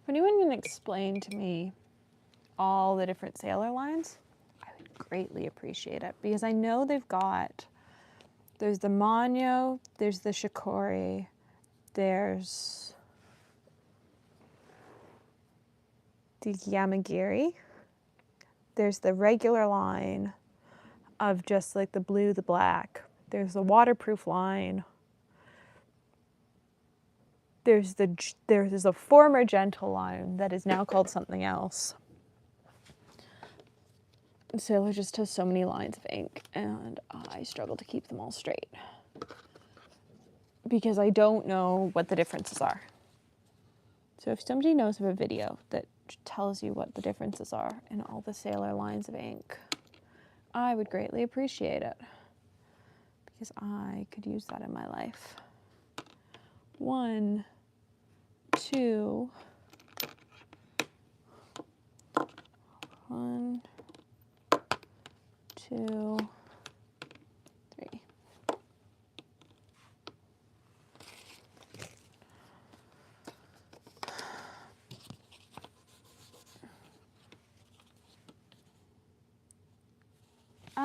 If anyone can explain to me all the different sailor lines, I would greatly appreciate it, because I know they've got, there's the Manyo, there's the Shikori, there's the Yamagiri, there's the regular line of just like the blue, the black, there's the waterproof line, there's a former gentle line that is now called something else. Sailor just has so many lines of ink, and I struggle to keep them all straight because I don't know what the differences are. So if somebody knows of a video that tells you what the differences are in all the Sailor lines of ink, I would greatly appreciate it, because I could use that in my life. 1, 2, 1, 2, 3.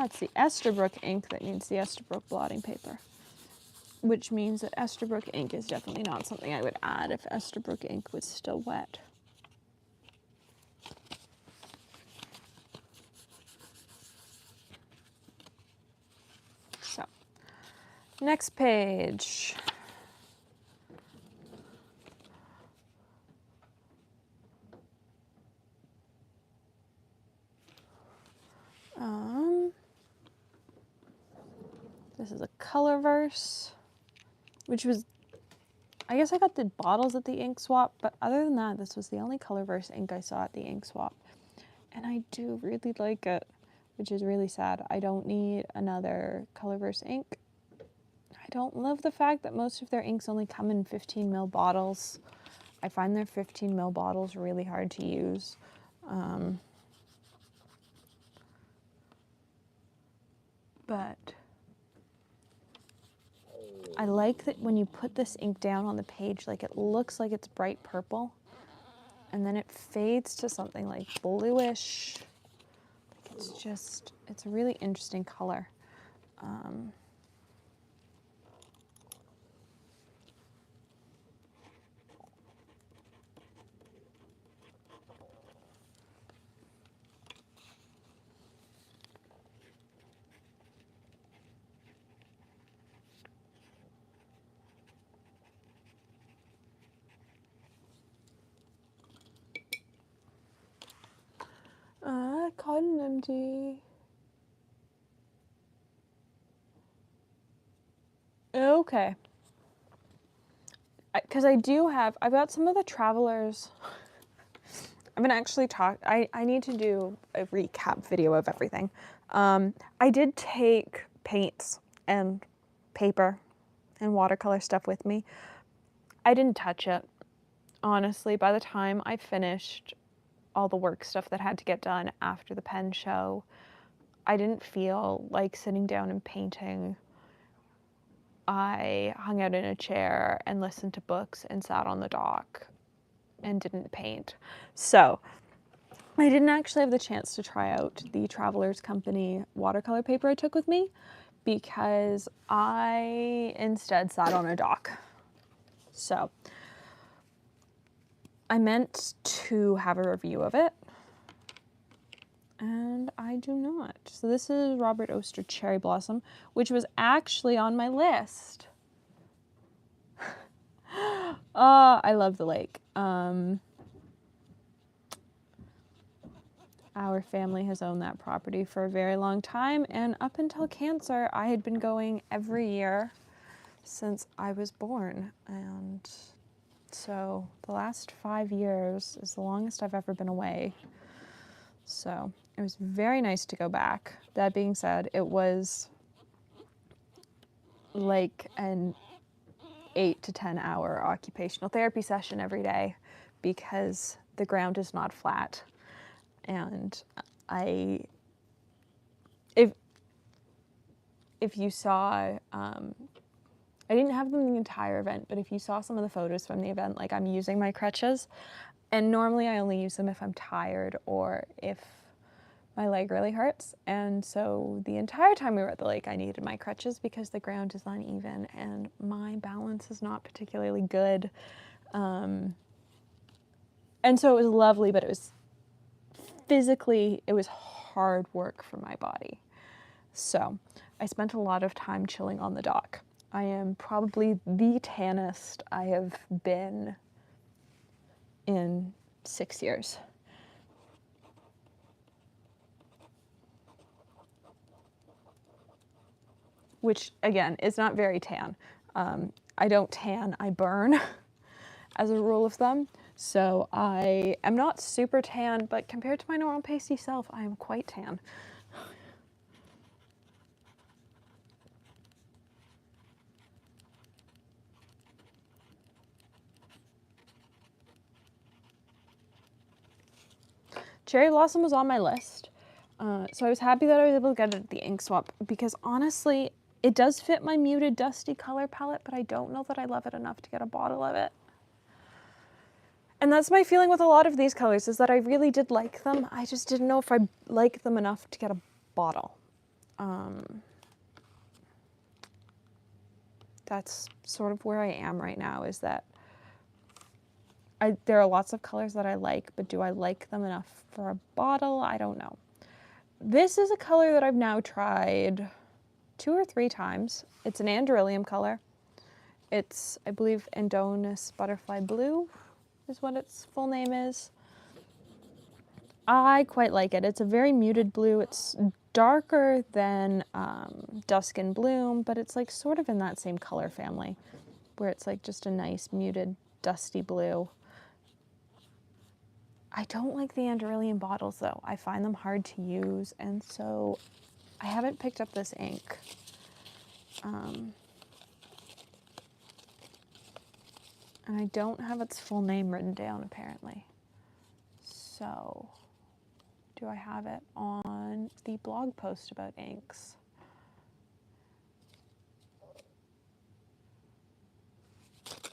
It's the Esterbrook ink that needs the Esterbrook blotting paper, which means that Esterbrook ink is definitely not something I would add if Esterbrook ink was still wet. So, next page. This is a Colorverse, which was, I guess I got the bottles at the ink swap, but other than that, this was the only Colorverse ink I saw at the ink swap. And I do really like it, which is really sad. I don't need another Colorverse ink. I don't love the fact that most of their inks only come in 15 ml bottles. I find their 15 ml bottles really hard to use. But I like that when you put this ink down on the page, like it looks like it's bright purple, and then it fades to something like bluish. Like it's a really interesting color. Cotton empty. Okay. Because I've got some of the Travelers. I've been actually I need to do a recap video of everything. I did take paints and paper and watercolor stuff with me. I didn't touch it. Honestly, by the time I finished all the work stuff that had to get done after the pen show, I didn't feel like sitting down and painting. I hung out in a chair and listened to books and sat on the dock and didn't paint. So I didn't actually have the chance to try out the Travelers Company watercolor paper I took with me, because I instead sat on a dock. So I meant to have a review of it, and I do not. So this is Robert Oster Cherry Blossom, which was actually on my list. I love the lake. Our family has owned that property for a very long time, and up until cancer, I had been going every year since I was born. And so the last 5 years is the longest I've ever been away. So it was very nice to go back. That being said, it was like an 8 to 10 hour occupational therapy session every day because the ground is not flat. And if you saw, I didn't have them the entire event, but if you saw some of the photos from the event, like I'm using my crutches, and normally I only use them if I'm tired or if my leg really hurts. And so the entire time we were at the lake, I needed my crutches because the ground is uneven and my balance is not particularly good. And so it was lovely, but it was physically, it was hard work for my body. So I spent a lot of time chilling on the dock. I am probably the tannest I have been in 6 years. Which, again, is not very tan. I don't tan, I burn, as a rule of thumb. So I am not super tan, but compared to my normal pasty self, I am quite tan. Cherry Blossom was on my list, so I was happy that I was able to get it at the ink swap because honestly, it does fit my muted dusty color palette, but I don't know that I love it enough to get a bottle of it. And that's my feeling with a lot of these colors, is that I really did like them. I just didn't know if I liked them enough to get a bottle. That's sort of where I am right now, is that there are lots of colors that I like, but do I like them enough for a bottle? I don't know. This is a color that I've now tried 2 or 3 times. It's an Andryllium color. It's, I believe, Adonis Butterfly Blue is what its full name is. I quite like it. It's a very muted blue. It's darker than Dusk and Bloom, but it's like sort of in that same color family, where it's like just a nice muted dusty blue. I don't like the Andryllium bottles though. I find them hard to use, and so I haven't picked up this ink. And I don't have its full name written down apparently. So, do I have it on the blog post about inks?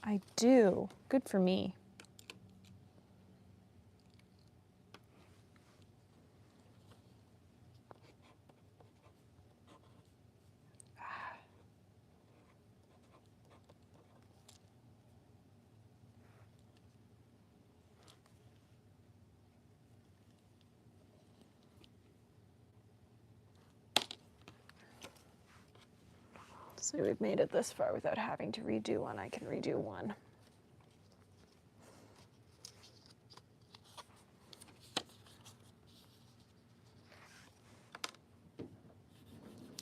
I do. Good for me. So we've made it this far without having to redo one. I can redo one.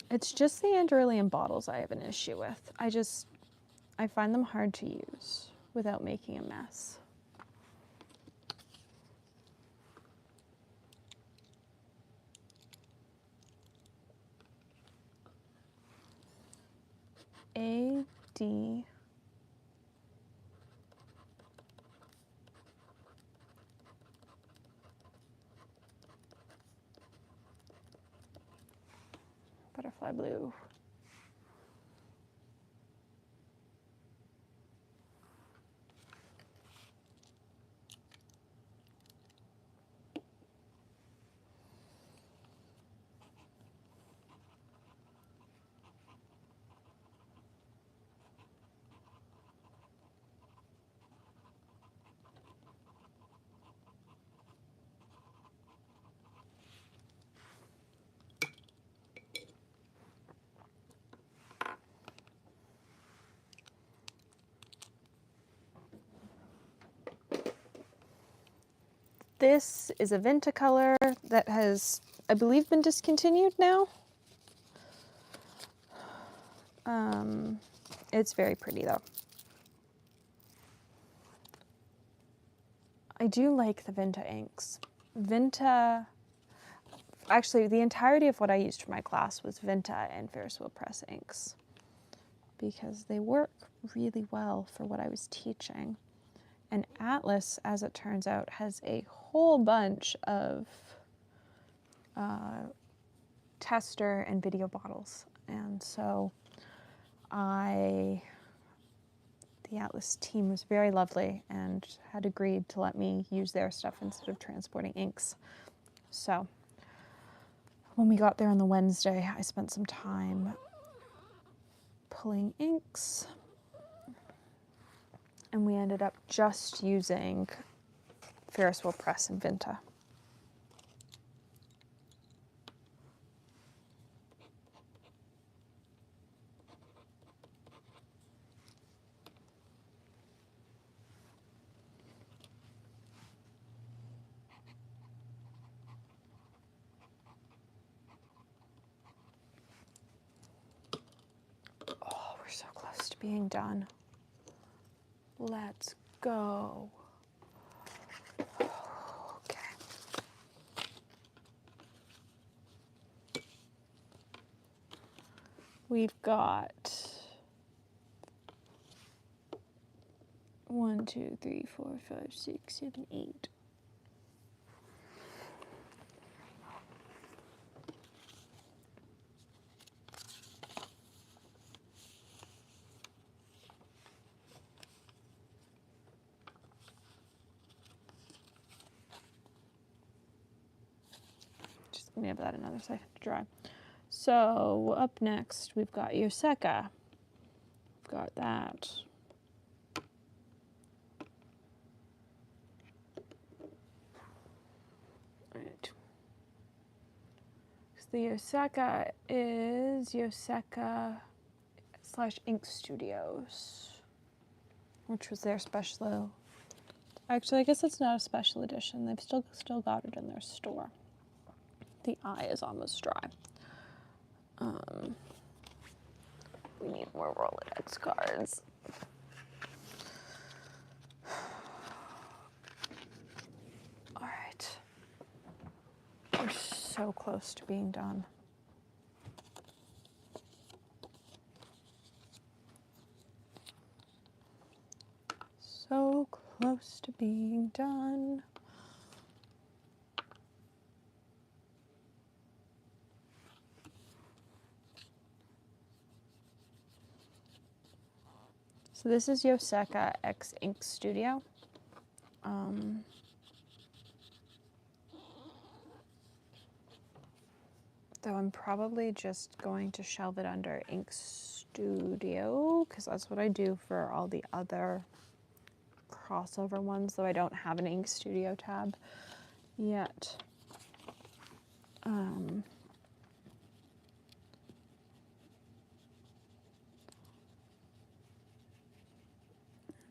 It's just the Andryllium bottles I have an issue with. I find them hard to use without making a mess. A-D... Butterfly Blue. This is a Vinta color that has, I believe, been discontinued now. It's very pretty though. I do like the Vinta inks. Vinta, actually the entirety of what I used for my class was Vinta and Ferris Wheel Press inks because they work really well for what I was teaching. And Atlas, as it turns out, has a whole bunch of tester and video bottles. And so the Atlas team was very lovely and had agreed to let me use their stuff instead of transporting inks. So when we got there on the Wednesday, I spent some time pulling inks, and we ended up just using Ferris Wheel Press and Vinta. Oh, we're so close to being done. Let's go. Okay. We've got 1, 2, 3, 4, 5, 6, 7, 8. Just gonna give that another second to dry. So up next, we've got Yoseka. We've got that. Right. So the Yoseka is Yoseka/Ink Studios, which was their special. Actually, I guess it's not a special edition. They've still got it in their store. The eye is almost dry. We need more Rolodex cards. All right. We're so close to being done. So close to being done. So this is Yoseka X Ink Studio. Though I'm probably just going to shelve it under Ink Studio because that's what I do for all the other crossover ones, though I don't have an Ink Studio tab yet.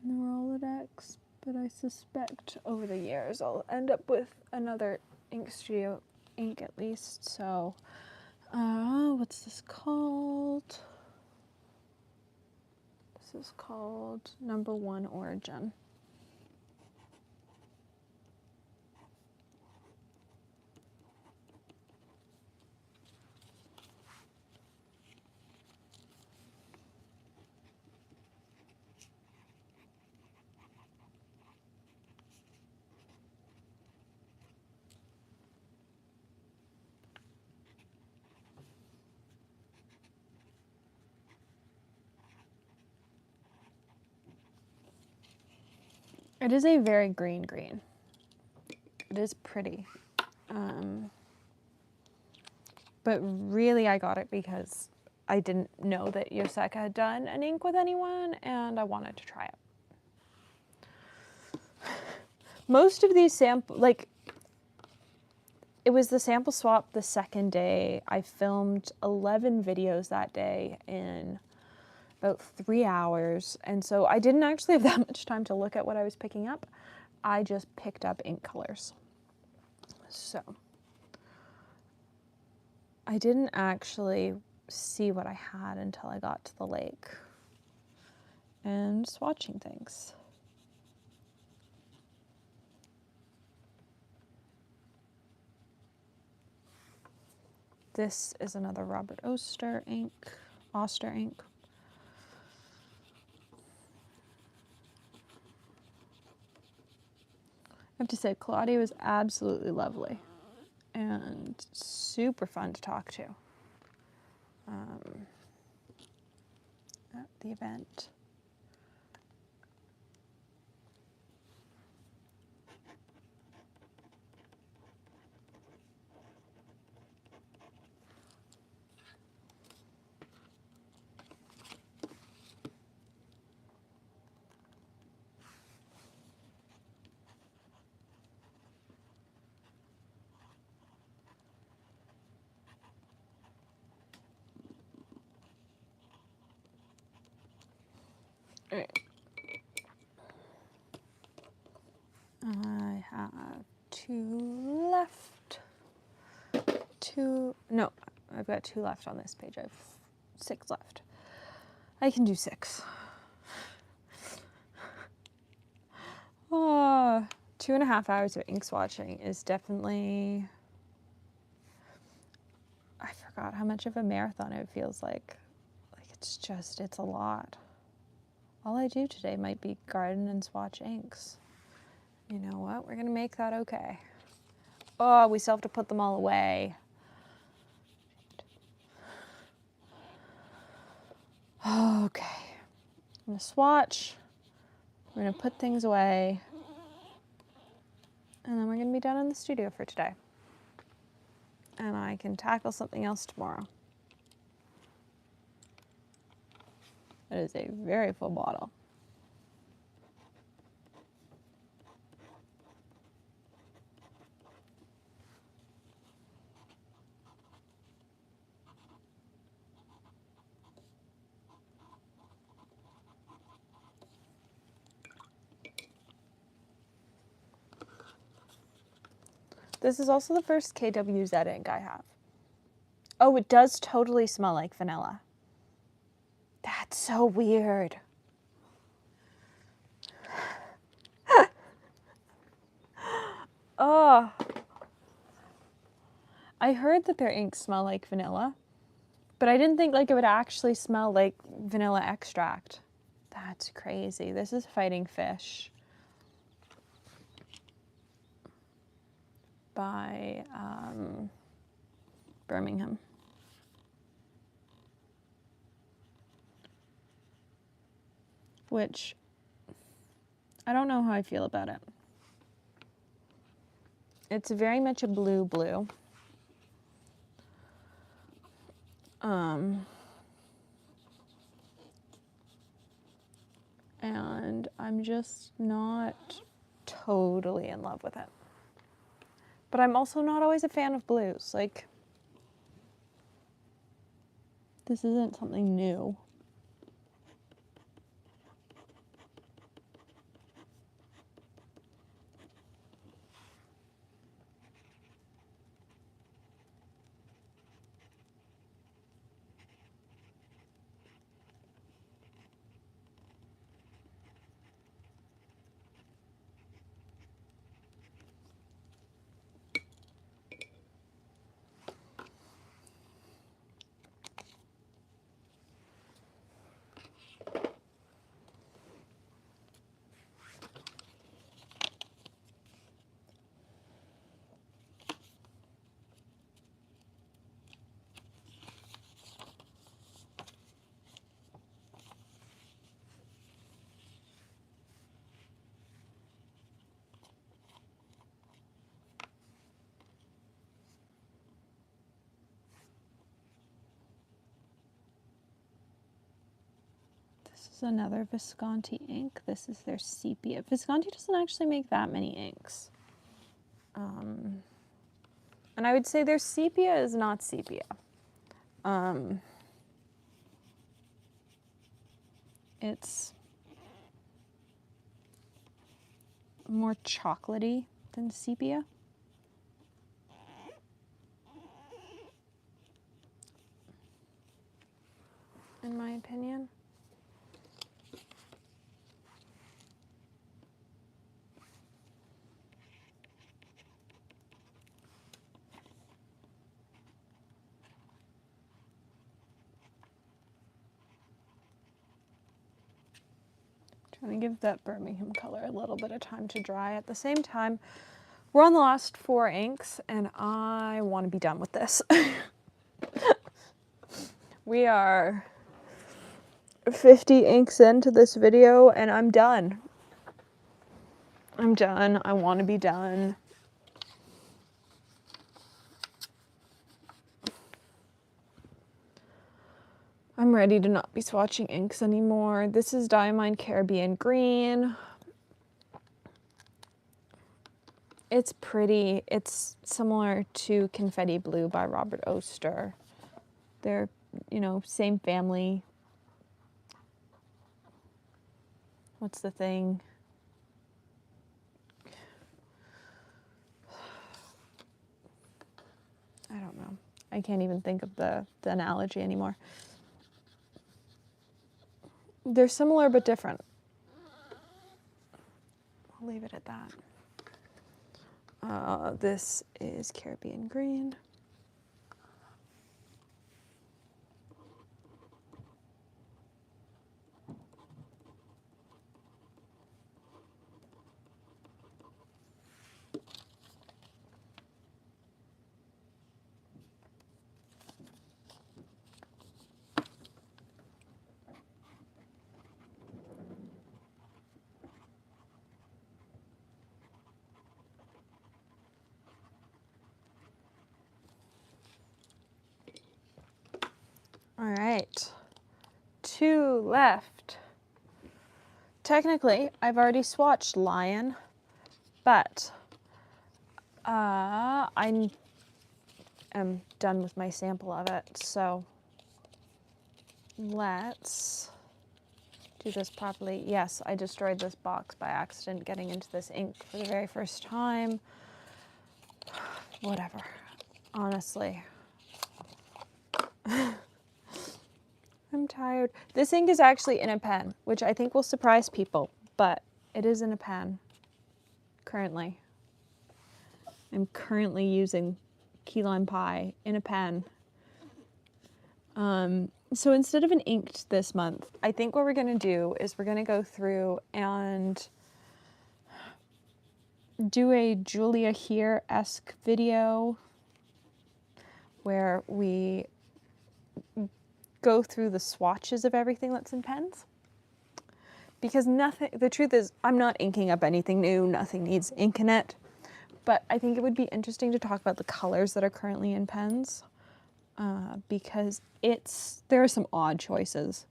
The Rolodex, but I suspect over the years I'll end up with another Ink Studio ink at least. So, what's this called? This is called Number 1 Origin. It is a very green. It is pretty. But really I got it because I didn't know that Yoseka had done an ink with anyone and I wanted to try it. Most of these it was the sample swap the second day. I filmed 11 videos that day in about 3 hours. And so I didn't actually have that much time to look at what I was picking up. I just picked up ink colors. So I didn't actually see what I had until I got to the lake and swatching things. This is another Robert Oster ink. I have to say, Claudia was absolutely lovely and super fun to talk to at the event. All right. I have 2 left. No, I've got 2 left on this page. I have 6 left. I can do 6. 2.5 hours of ink swatching is definitely, I forgot how much of a marathon it feels like. Like it's a lot. All I do today might be garden and swatch inks. You know what? We're gonna make that okay. Oh, we still have to put them all away. Okay. I'm gonna swatch. We're gonna put things away. And then we're gonna be done in the studio for today. And I can tackle something else tomorrow. It is a very full bottle. This is also the first KWZ ink I have. Oh, it does totally smell like vanilla. That's so weird. Oh. I heard that their inks smell like vanilla, but I didn't think like it would actually smell like vanilla extract. That's crazy. This is Fighting Fish by Birmingham. Which, I don't know how I feel about it. It's very much a blue. And I'm just not totally in love with it. But I'm also not always a fan of blues. Like, this isn't something new. This is another Visconti ink. This is their sepia. Visconti doesn't actually make that many inks. And I would say their sepia is not sepia. It's more chocolatey than sepia. in my opinion. Trying to give that Birmingham color a little bit of time to dry. At the same time, we're on the last 4 inks and I want to be done with this. We are 50 inks into this video and I'm done. I'm done. I want to be done. I'm ready to not be swatching inks anymore. This is Diamond Caribbean Green. It's pretty. It's similar to Confetti Blue by Robert Oster. They're, you know, same family. What's the thing? I don't know. I can't even think of the analogy anymore. They're similar but different. I'll leave it at that. This is Caribbean Green. All right, 2 left. Technically, I've already swatched Lion, but I am done with my sample of it, so let's do this properly. Yes, I destroyed this box by accident getting into this ink for the very first time. Whatever, honestly. I'm tired. This ink is actually in a pen, which I think will surprise people, but it is in a pen currently. I'm currently using key lime pie in a pen. So instead of an inked this month, I think what we're going to do is we're going to go through and do a Julia Here-esque video where we go through the swatches of everything that's in pens. Because the truth is, I'm not inking up anything new, nothing needs ink in it. But I think it would be interesting to talk about the colors that are currently in pens. Because there are some odd choices.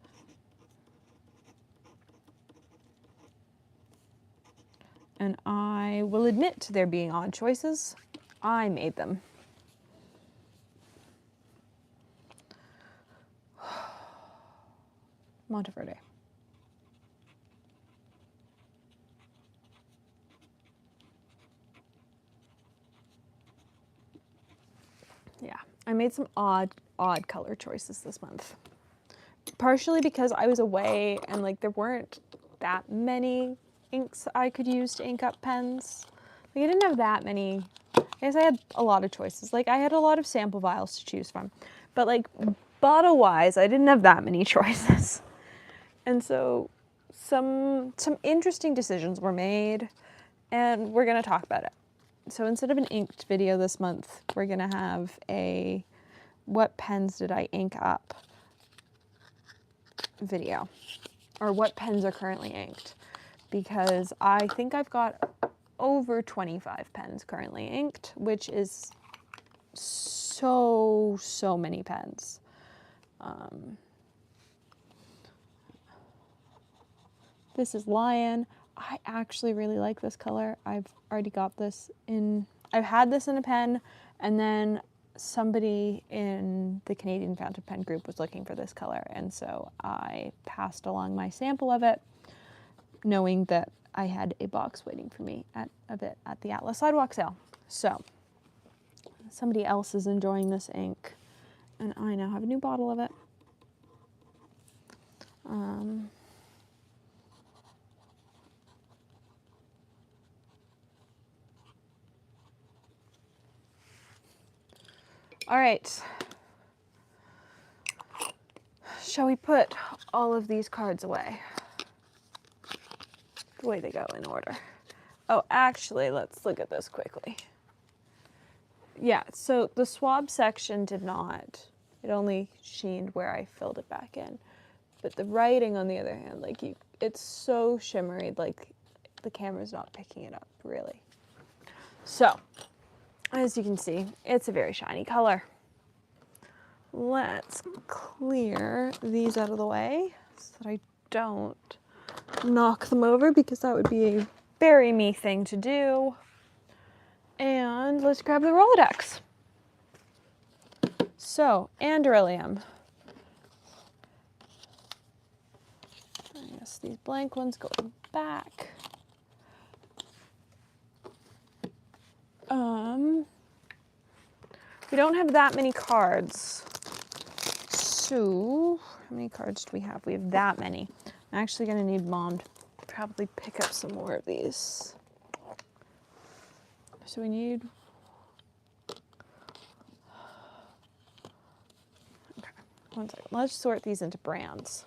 And I will admit to there being odd choices. I made them. Monteverde. Yeah, I made some odd color choices this month. Partially because I was away and like there weren't that many inks I could use to ink up pens. Like I didn't have that many. I guess I had a lot of choices. Like I had a lot of sample vials to choose from. But like bottle-wise, I didn't have that many choices. And so some interesting decisions were made and we're going to talk about it. So instead of an inked video this month, we're going to have a what pens did I ink up video, or what pens are currently inked, because I think I've got over 25 pens currently inked, which is so many pens. This is Lion. I actually really like this color. I've already got this in, I've had this in a pen, and then somebody in the Canadian fountain pen group was looking for this color, and so I passed along my sample of it, knowing that I had a box waiting for me at the Annual Sidewalk Sale. So somebody else is enjoying this ink, and I now have a new bottle of it. All right. Shall we put all of these cards away? The way they go in order. Oh, actually, let's look at this quickly. Yeah, so the swab section did not. It only sheened where I filled it back in. But the writing, on the other hand, like it's so shimmery, like the camera's not picking it up, really. So, as you can see, it's a very shiny color. Let's clear these out of the way so that I don't knock them over, because that would be a very me thing to do. And let's grab the Rolodex. So, Andrellium. I guess these blank ones go back. We don't have that many cards. So, how many cards do we have? We have that many. I'm actually going to need Mom to probably pick up some more of these. So we need... Okay, one second. Let's sort these into brands.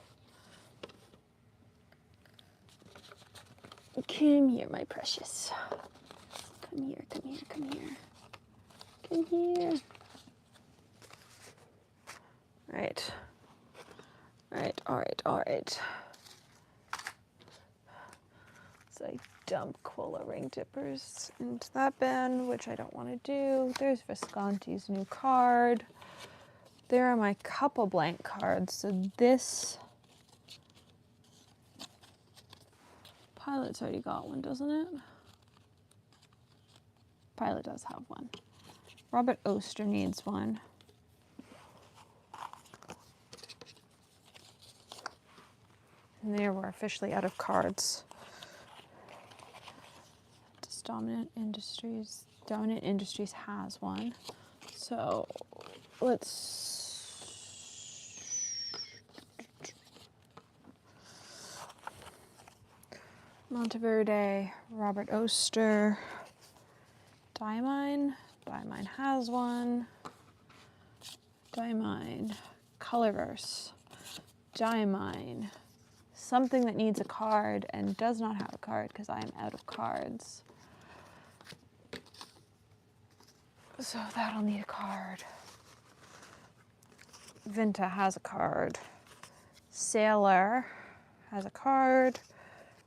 Come here, my precious. Come here, come here, come here. Come here. Right. Right, all right. So I dump cola ring dippers into that bin, which I don't want to do. There's Visconti's new card. There are my couple blank cards. So this Pilot's already got one, doesn't it? Pilot does have one. Robert Oster needs one. And there, we're officially out of cards. Dominant Industries has one. So let's Monteverde, Robert Oster, Diamine has one. Diamine, Colorverse, Diamine, something that needs a card and does not have a card because I am out of cards. So that'll need a card. Vinta has a card. Sailor has a card.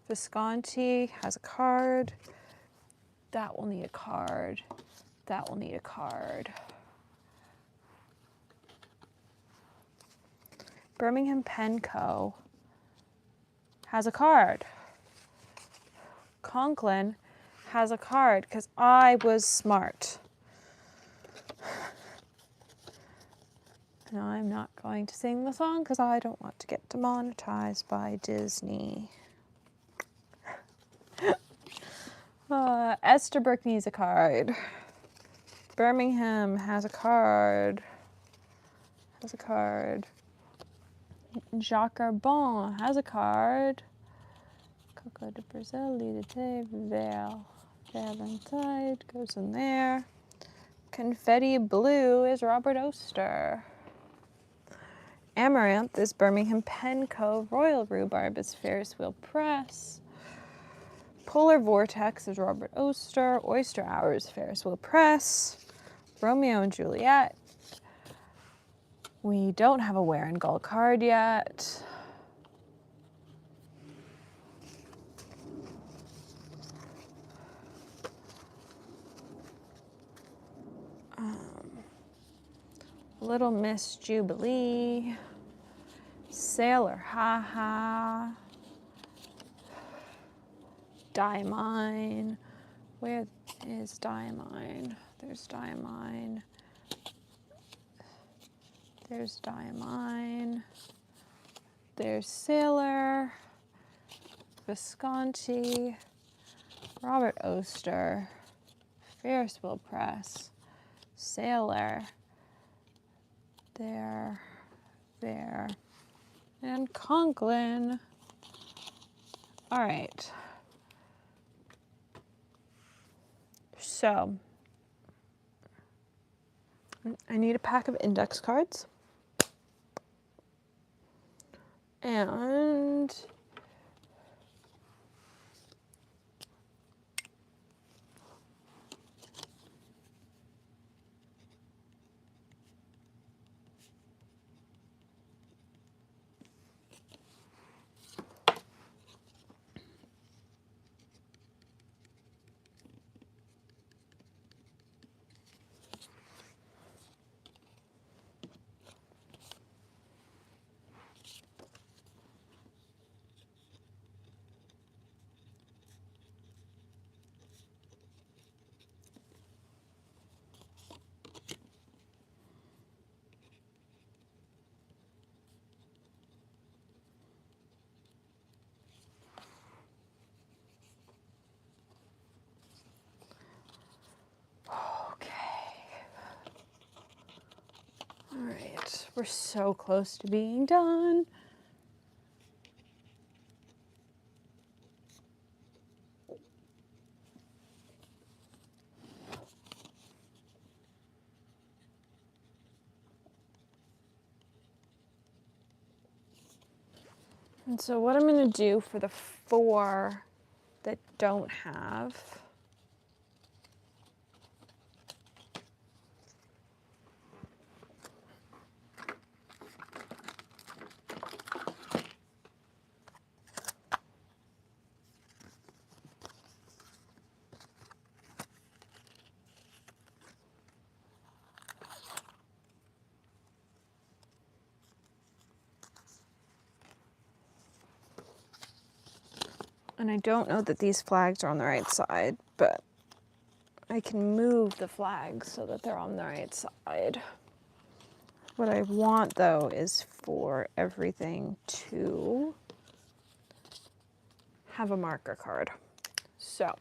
Visconti has a card. That will need a card. That will need a card. Birmingham Pen Co. has a card. Conklin has a card because I was smart. And I'm not going to sing the song because I don't want to get demonetized by Disney. Estabrook needs a card. Birmingham has a card. Jacques Arbon has a card. Coco de Brazil, Lidete, Valentine goes in there. Confetti Blue is Robert Oster. Amaranth is Birmingham Pen Co. Royal Rhubarb is Ferris Wheel Press. Polar Vortex is Robert Oster. Oyster Hour is Ferris Wheel Press. Romeo and Juliet. We don't have a Ware and Gull card yet. Little Miss Jubilee. Sailor Ha Ha. Diamine. Where is Diamine? There's Diamine. There's Diamine. There's Sailor. Visconti. Robert Oster. Ferris Wheel Press. Sailor. There. and Conklin. All right. So I need a pack of index cards. And all right, we're so close to being done. And so what I'm going to do for the 4 that don't have, and I don't know that these flags are on the right side, but I can move the flags so that they're on the right side. What I want, though, is for everything to have a marker card. So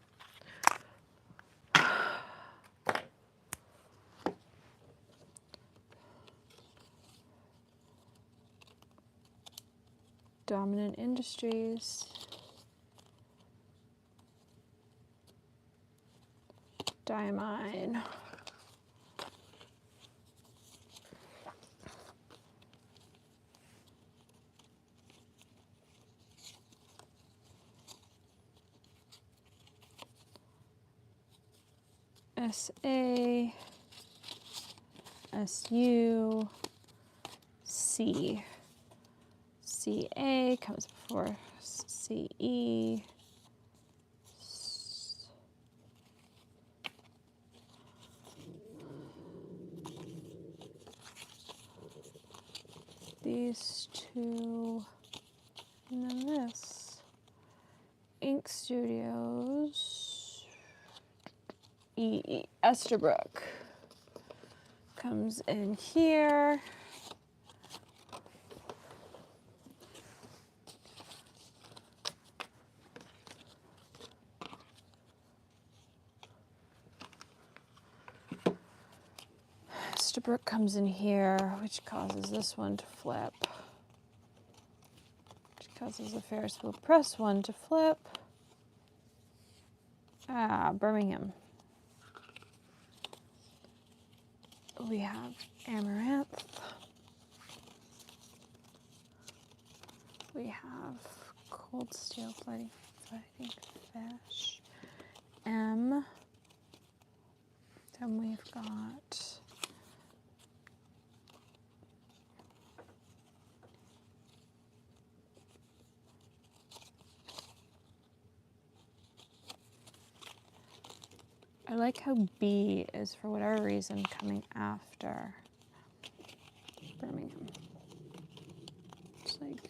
Dominant Industries, Diamine, SA, SU, C. CA comes before CE. These 2, and then this. Ink Studios, Estabrook comes in here. Estabrook comes in here, which causes this one to flip. Which causes the Ferris Wheel Press one to flip. Birmingham. We have Amaranth. We have Cold Steel Fighting Fish. M. Then we've got I like how B is, for whatever reason, coming after Birmingham. It's like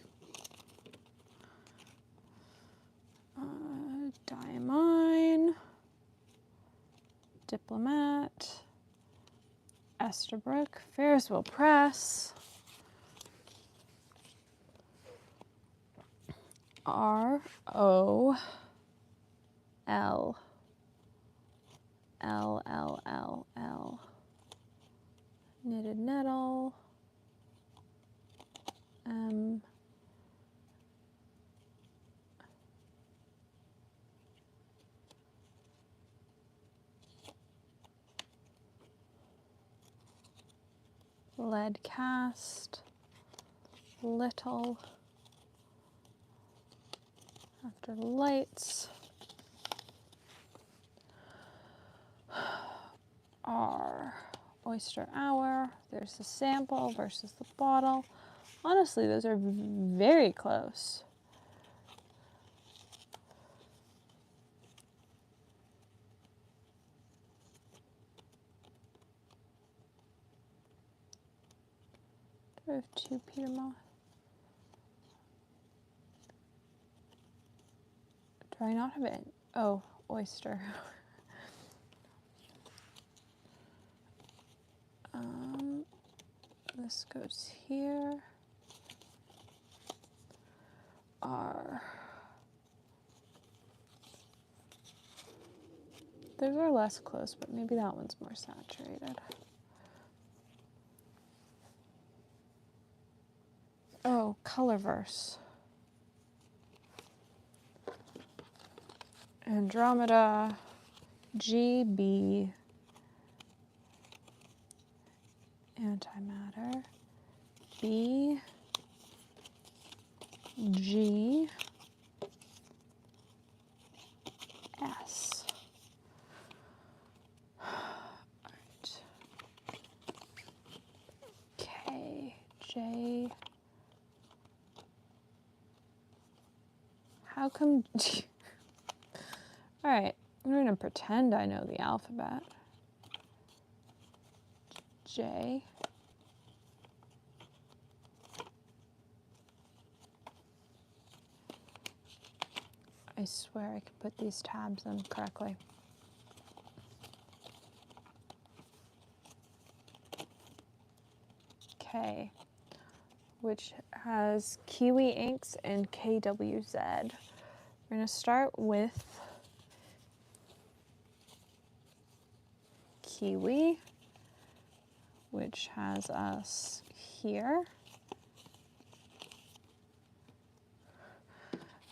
Diamine, Diplomat, Estabrook, Ferris Wheel Press, ROL, LLLL, Knitted Nettle, M, lead cast, little, after lights, R, oyster hour, there's the sample versus the bottle. Honestly, those are very close. Do I have two Peter Moss? Do I not have it? Oh, oyster. This goes here. R. Those are less close, but maybe that one's more saturated. Oh, Colorverse. Andromeda, GB, antimatter, B, G, S. Right. K, J. How come? All right, I'm going to pretend I know the alphabet. J. I swear I could put these tabs in correctly. K, which has Kiwi inks and KWZ. We're going to start with Kiwi, which has us here.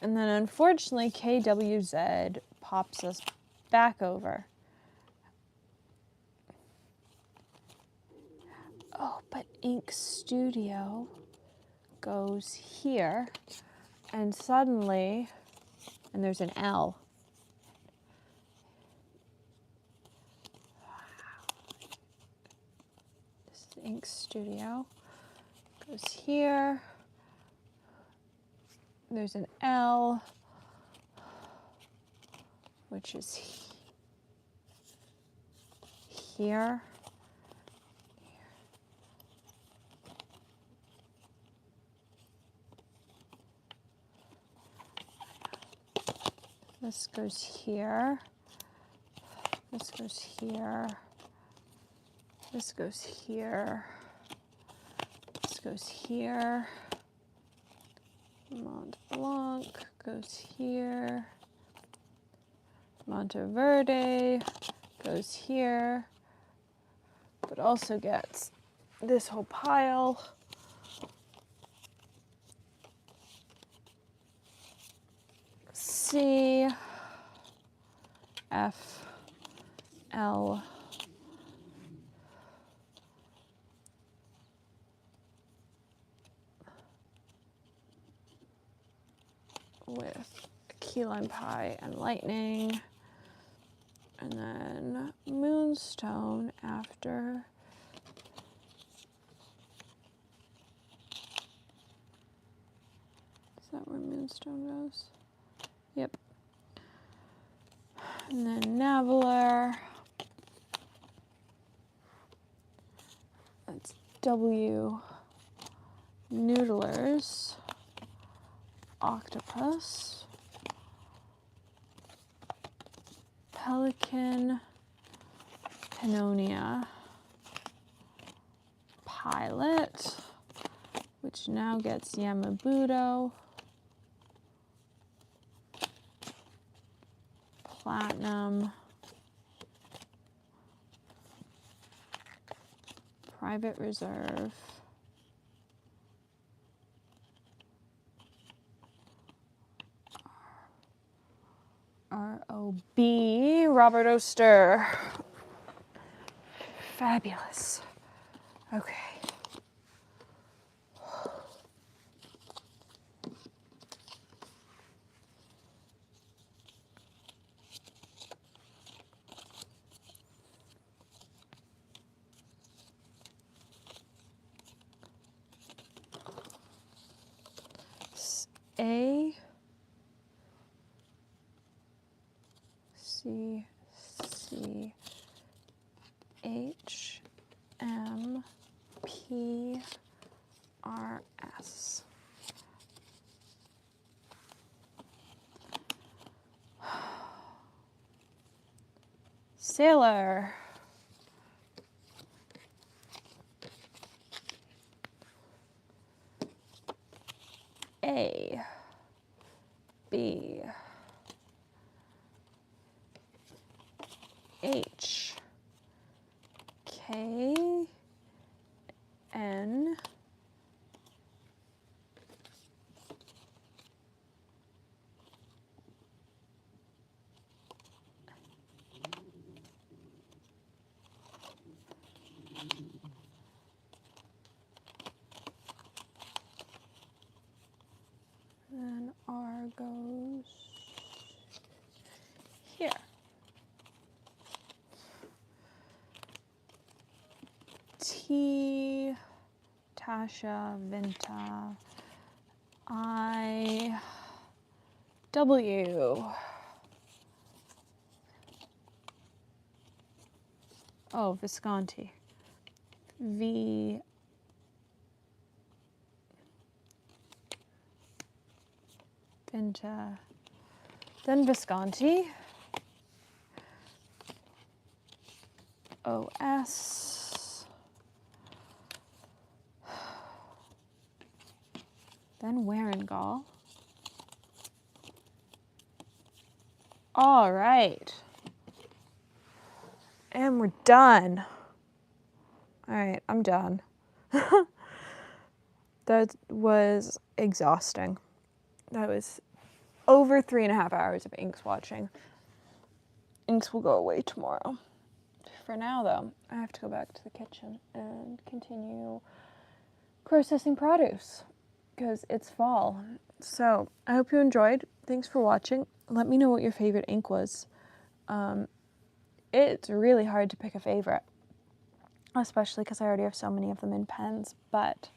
And then unfortunately, KWZ pops us back over. Oh, but Ink Studio goes here, and suddenly, and there's an L. This is Ink Studio. Goes here. There's an L, which is here. This goes here. This goes here. This goes here. This goes here. Mont Blanc goes here. Monteverde goes here, but also gets this whole pile. C, F, L, with key lime pie and lightning, and then moonstone after. Is that where moonstone goes? Yep. And then Navilar. That's W. Noodlers. Octopus. Pelican. Pannonia. Pilot, which now gets Yamabudo. Platinum. Private Reserve. R.O.B. Robert Oster. Fabulous. Okay. A C C H M P R S. Sailor. A B H K N and R goes here. T, Tasha, Vinta, I, W. Oh, Visconti. V, Vinta, then Visconti. OS, then Warringall. All right. And we're done. All right, I'm done. That was exhausting. That was over 3.5 hours of ink swatching. Inks will go away tomorrow. For now, though, I have to go back to the kitchen and continue processing produce because it's fall. So I hope you enjoyed. Thanks for watching. Let me know what your favorite ink was. It's really hard to pick a favorite, especially because I already have so many of them in pens, but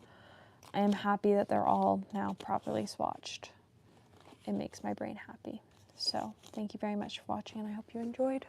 I am happy that they're all now properly swatched. It makes my brain happy. So thank you very much for watching, and I hope you enjoyed.